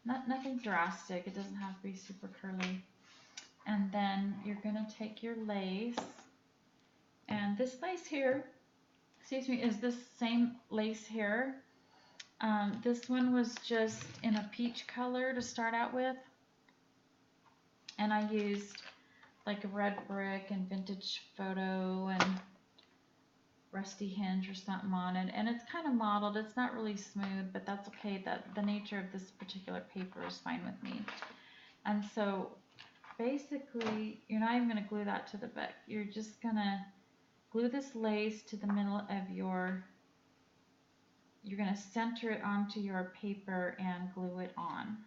Nothing drastic, it doesn't have to be super curly. And then you're going to take your lace, and this lace here, excuse me, is this same lace here. This one was just in a peach color to start out with, and I used like a red brick and vintage photo and rusty hinge or something on it, and it's kind of mottled. It's not really smooth, but that's okay. The nature of this particular paper is fine with me. And so basically, you're not even going to glue that to the book. You're just going to glue this lace to the middle of you're going to center it onto your paper and glue it on.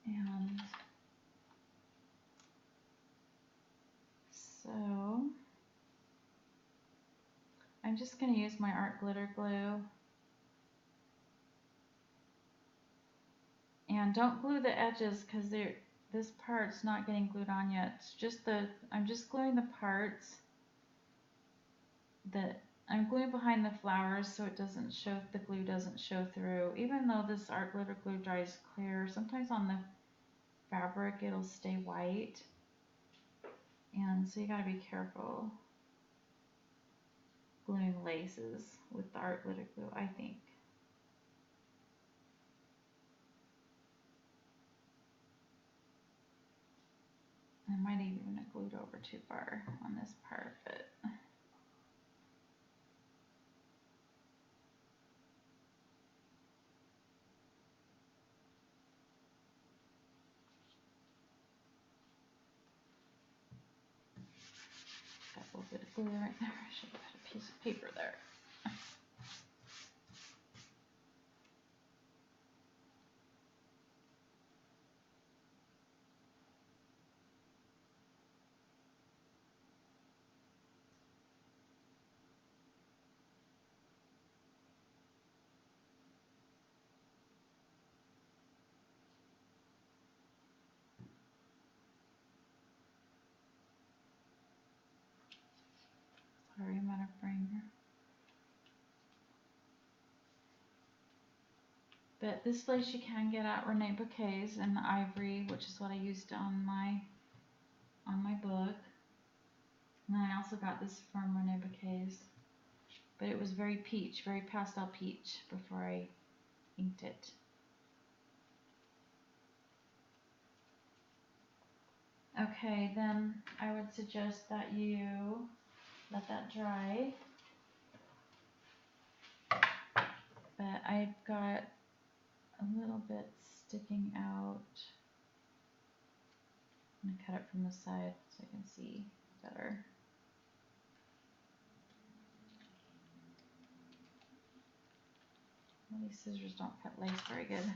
And so I'm just going to use my art glitter glue. And don't glue the edges because this part's not getting glued on yet. It's just I'm just gluing the parts that I'm gluing behind the flowers so it doesn't show, the glue doesn't show through. Even though this art glitter glue dries clear, sometimes on the fabric it'll stay white. And so you gotta be careful gluing laces with the art glitter glue, I think. I might even have glued over too far on this part, but got a little bit of glue right there. I should have put a piece of paper there. Sorry, I'm out of frame here. But this lace you can get at ReneaBouquets in the ivory, which is what I used on my book. And then I also got this from ReneaBouquets, but it was very peach, very pastel peach before I inked it. Okay, then I would suggest that you let that dry. But I've got a little bit sticking out. I'm gonna cut it from the side so I can see better. Well, these scissors don't cut lace very good.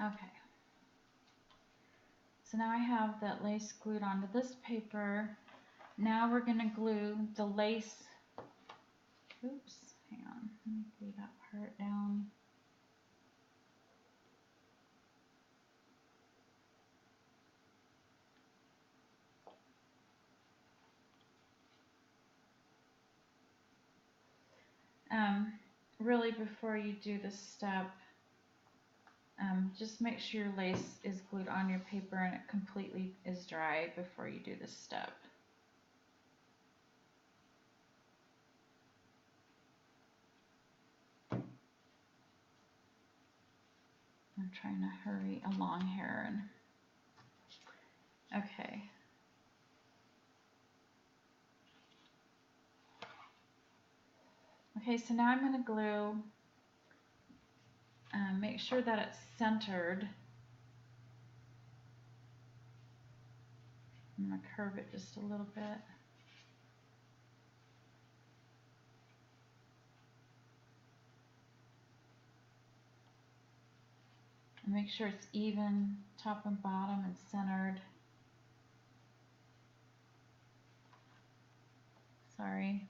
Okay. So now I have that lace glued onto this paper. Now we're gonna glue the lace. Oops, hang on. Let me glue that part down. Really, before you do this step, just make sure your lace is glued on your paper and it completely is dry before you do this step. I'm trying to hurry along here. Okay. Okay, so now I'm going to glue, make sure that it's centered. I'm going to curve it just a little bit. And make sure it's even, top and bottom, and centered. Sorry.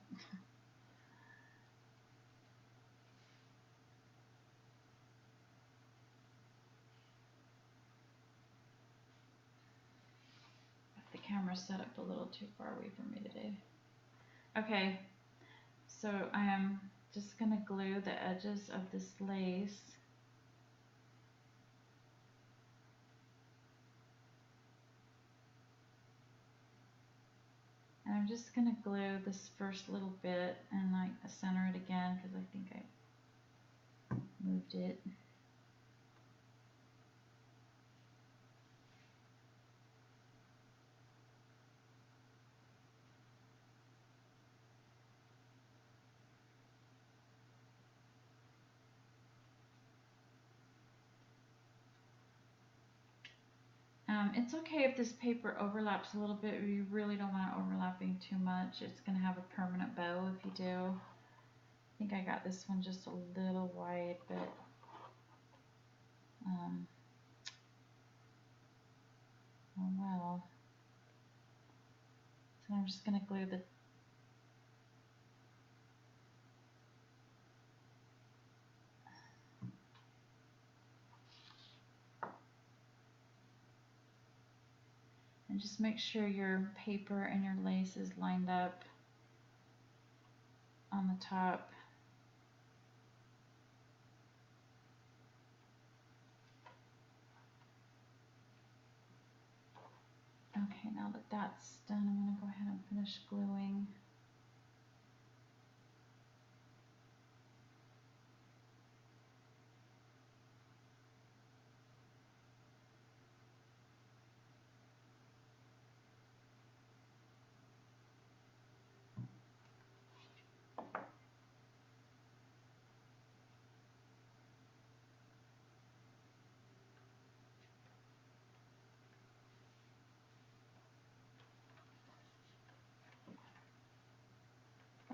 The camera set up a little too far away from me today. Okay, so I am just going to glue the edges of this lace. And I'm just going to glue this first little bit and like center it again because I think I moved it. It's okay if this paper overlaps a little bit, but you really don't want it overlapping too much. It's going to have a permanent bow if you do. I think I got this one just a little wide, but oh well. So I'm just going to glue the and just make sure your paper and your lace is lined up on the top. Okay, now that that's done, I'm going to go ahead and finish gluing.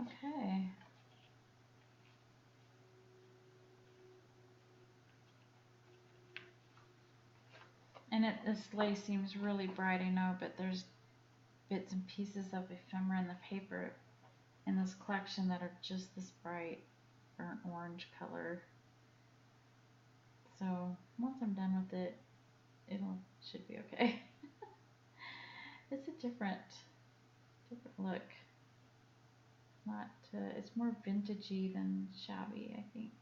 Okay. And this lace seems really bright, I know, but there's bits and pieces of ephemera in the paper in this collection that are just this bright burnt orange color. So once I'm done with it, should be okay. It's a different look. Not it's more vintagey than shabby, I think.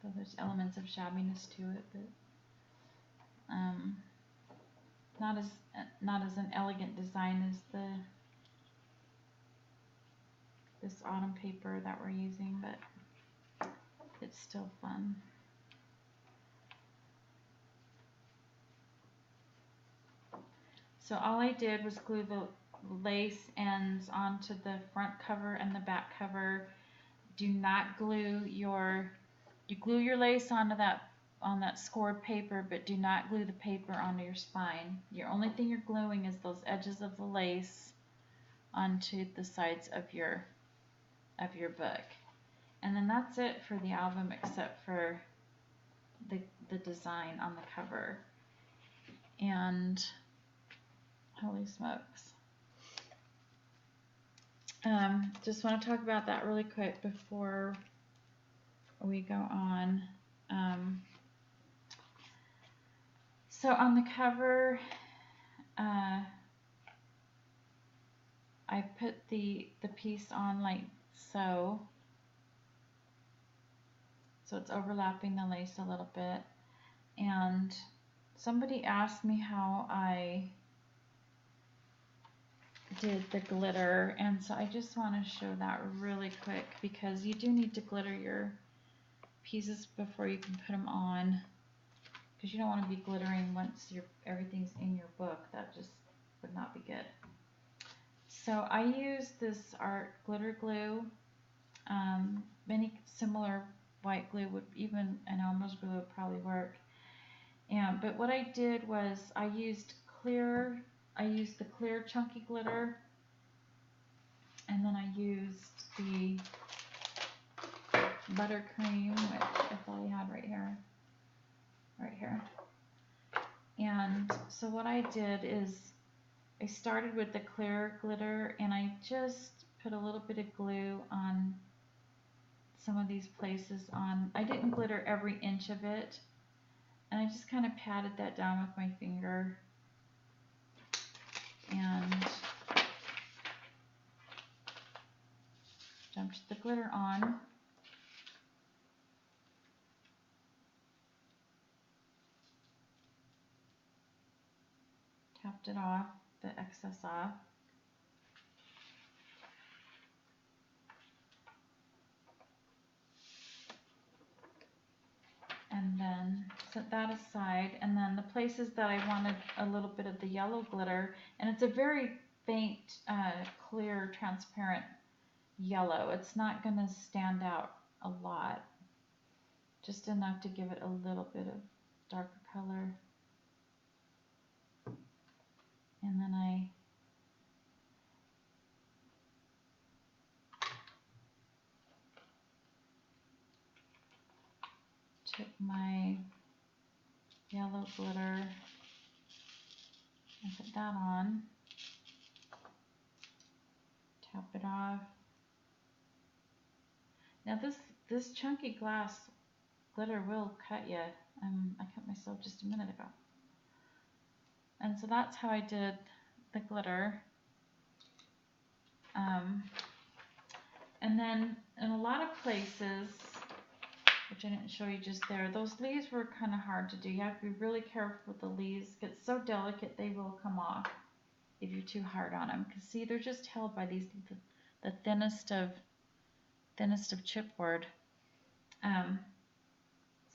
Though there's elements of shabbiness to it, but not as an elegant design as this autumn paper that we're using, but it's still fun. So all I did was glue the lace ends onto the front cover and the back cover. Do not glue you glue your lace onto on that scored paper, but do not glue the paper onto your spine. Your only thing you're gluing is those edges of the lace onto the sides of your book. And then that's it for the album, except for the design on the cover. And holy smokes. Just want to talk about that really quick before we go on. So on the cover, I put the piece on like so. So it's overlapping the lace a little bit. And somebody asked me how I did the glitter, and so I just want to show that really quick, because you do need to glitter your pieces before you can put them on, because you don't want to be glittering once everything's in your book. That just would not be good. So I use this art glitter glue. Many similar white glue would, even an Elmer's glue would probably work. But what I did was I used the clear chunky glitter, and then I used the buttercream, which I thought I had right here. And so what I did is I started with the clear glitter, and I just put a little bit of glue on some of these places I didn't glitter every inch of it, and I just kind of patted that down with my finger and dumped the glitter on. Tapped it off, the excess off. set that aside, and then the places that I wanted a little bit of the yellow glitter, and it's a very faint, clear, transparent yellow. It's not going to stand out a lot, just enough to give it a little bit of darker color. And then I took my yellow glitter and put that on, tap it off. Now this chunky glass glitter will cut you. I cut myself just a minute ago. And so that's how I did the glitter. And then in a lot of places, which I didn't show you just there, those leaves were kind of hard to do. You have to be really careful with the leaves. It's so delicate they will come off if you're too hard on them. Because see, they're just held by these the thinnest of chipboard.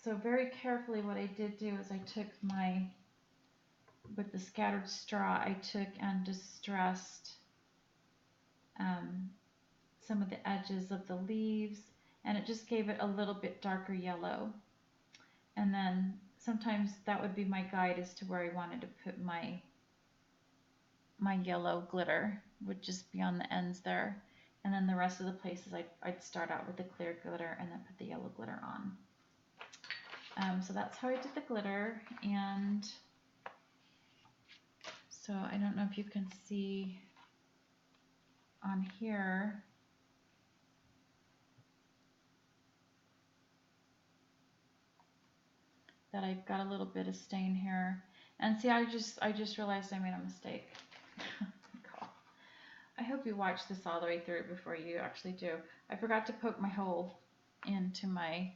So very carefully, what I did do is I took with the scattered straw, I took and distressed some of the edges of the leaves, and it just gave it a little bit darker yellow. And then sometimes that would be my guide as to where I wanted to put my yellow glitter, would just be on the ends there. And then the rest of the places I'd start out with the clear glitter and then put the yellow glitter on. So that's how I did the glitter. And so I don't know if you can see on here, that I've got a little bit of stain here. And see, I just realized I made a mistake. I hope you watch this all the way through before you actually do. I forgot to poke my hole into my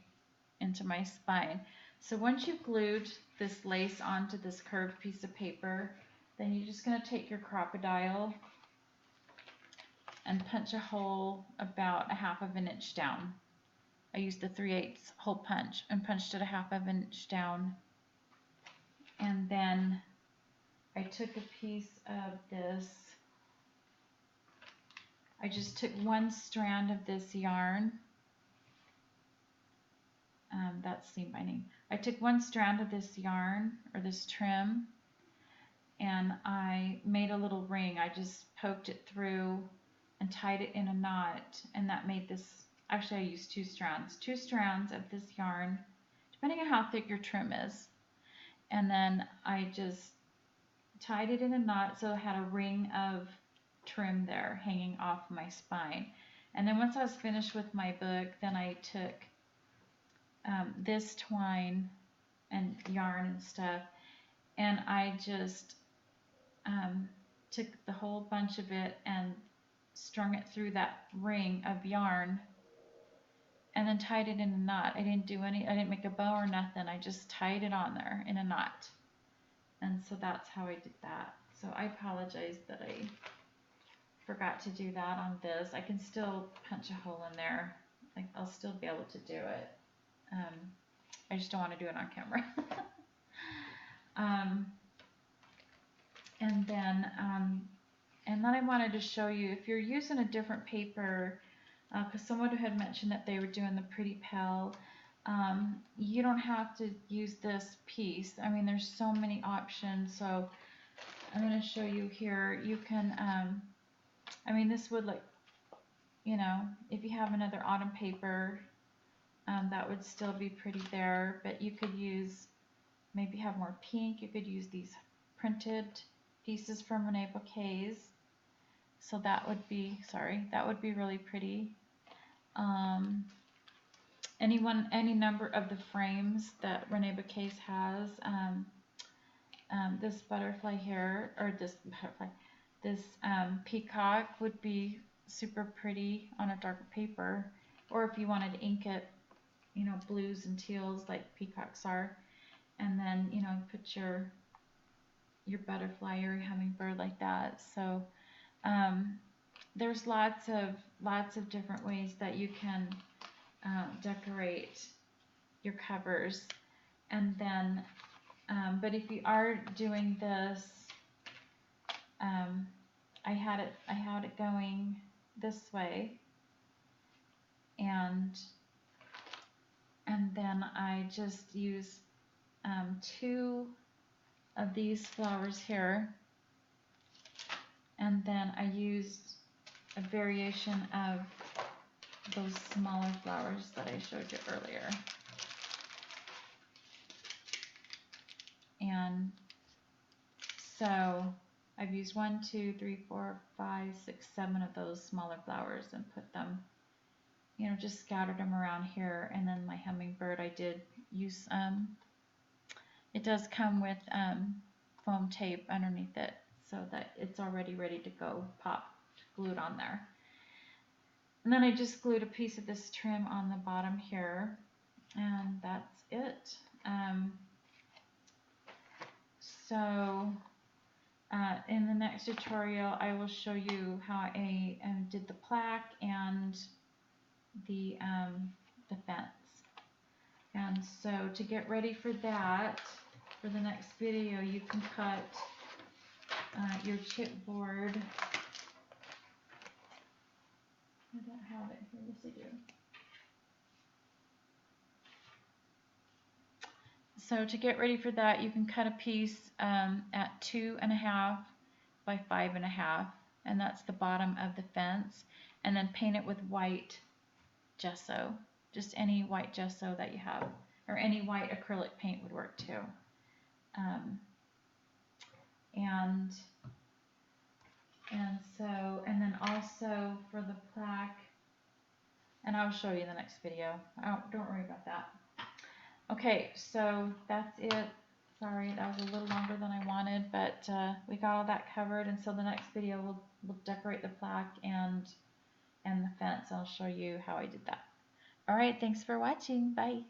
spine. So once you've glued this lace onto this curved piece of paper, then you're just going to take your crocodile and punch a hole about 1/2 of an inch down. I used the 3/8 hole punch and punched it 1/2 of an inch down. And then I took a piece of this. I just took one strand of this yarn. That's seam binding. I took one strand of this yarn or this trim, and I made a little ring. I just poked it through and tied it in a knot, and that made this. Actually, I used two strands of this yarn, depending on how thick your trim is. And then I just tied it in a knot so I had a ring of trim there hanging off my spine. And then once I was finished with my book, then I took this twine and yarn and stuff, and I just took the whole bunch of it and strung it through that ring of yarn, and then tied it in a knot. I didn't make a bow or nothing. I just tied it on there in a knot. And so that's how I did that. So I apologize that I forgot to do that on this. I can still punch a hole in there. Like, I'll still be able to do it. I just don't want to do it on camera. And then I wanted to show you, if you're using a different paper, because someone who had mentioned that they were doing the Pretty Pal, you don't have to use this piece. I mean, there's so many options. So I'm going to show you here. You can, I mean, this would, like, you know, if you have another autumn paper, that would still be pretty there. But you could use, maybe have more pink. You could use these printed pieces from ReneaBouquets. So that would be, that would be really pretty. Any number of the frames that ReneaBouquets has. This butterfly here, or this peacock would be super pretty on a darker paper. Or if you wanted to ink it, you know, blues and teals like peacocks are, and then, you know, put your butterfly or your hummingbird like that. So there's lots of different ways that you can decorate your covers. And then, but if you are doing this, I had it going this way, and then I just use 2 of these flowers here, and then I used a variation of those smaller flowers that I showed you earlier. And so I've used 1, 2, 3, 4, 5, 6, 7 of those smaller flowers and put them, you know, just scattered them around here. And then my hummingbird, I did use, it does come with foam tape underneath it so that it's already ready to go, popped, glued on there. And then I just glued a piece of this trim on the bottom here, and that's it. In the next tutorial, I will show you how I did the plaque and the fence. And so to get ready for that, for the next video, you can cut your chipboard. I don't have it here. Yes, I do. So to get ready for that, you can cut a piece at 2.5 by 5.5, and that's the bottom of the fence, and then paint it with white gesso, just any white gesso that you have, or any white acrylic paint would work too. And then also for the plaque, and I'll show you in the next video. Don't worry about that. Okay, so that's it. Sorry, that was a little longer than I wanted, but we got all that covered, and so the next video we'll decorate the plaque and the fence. I'll show you how I did that. All right, thanks for watching. Bye.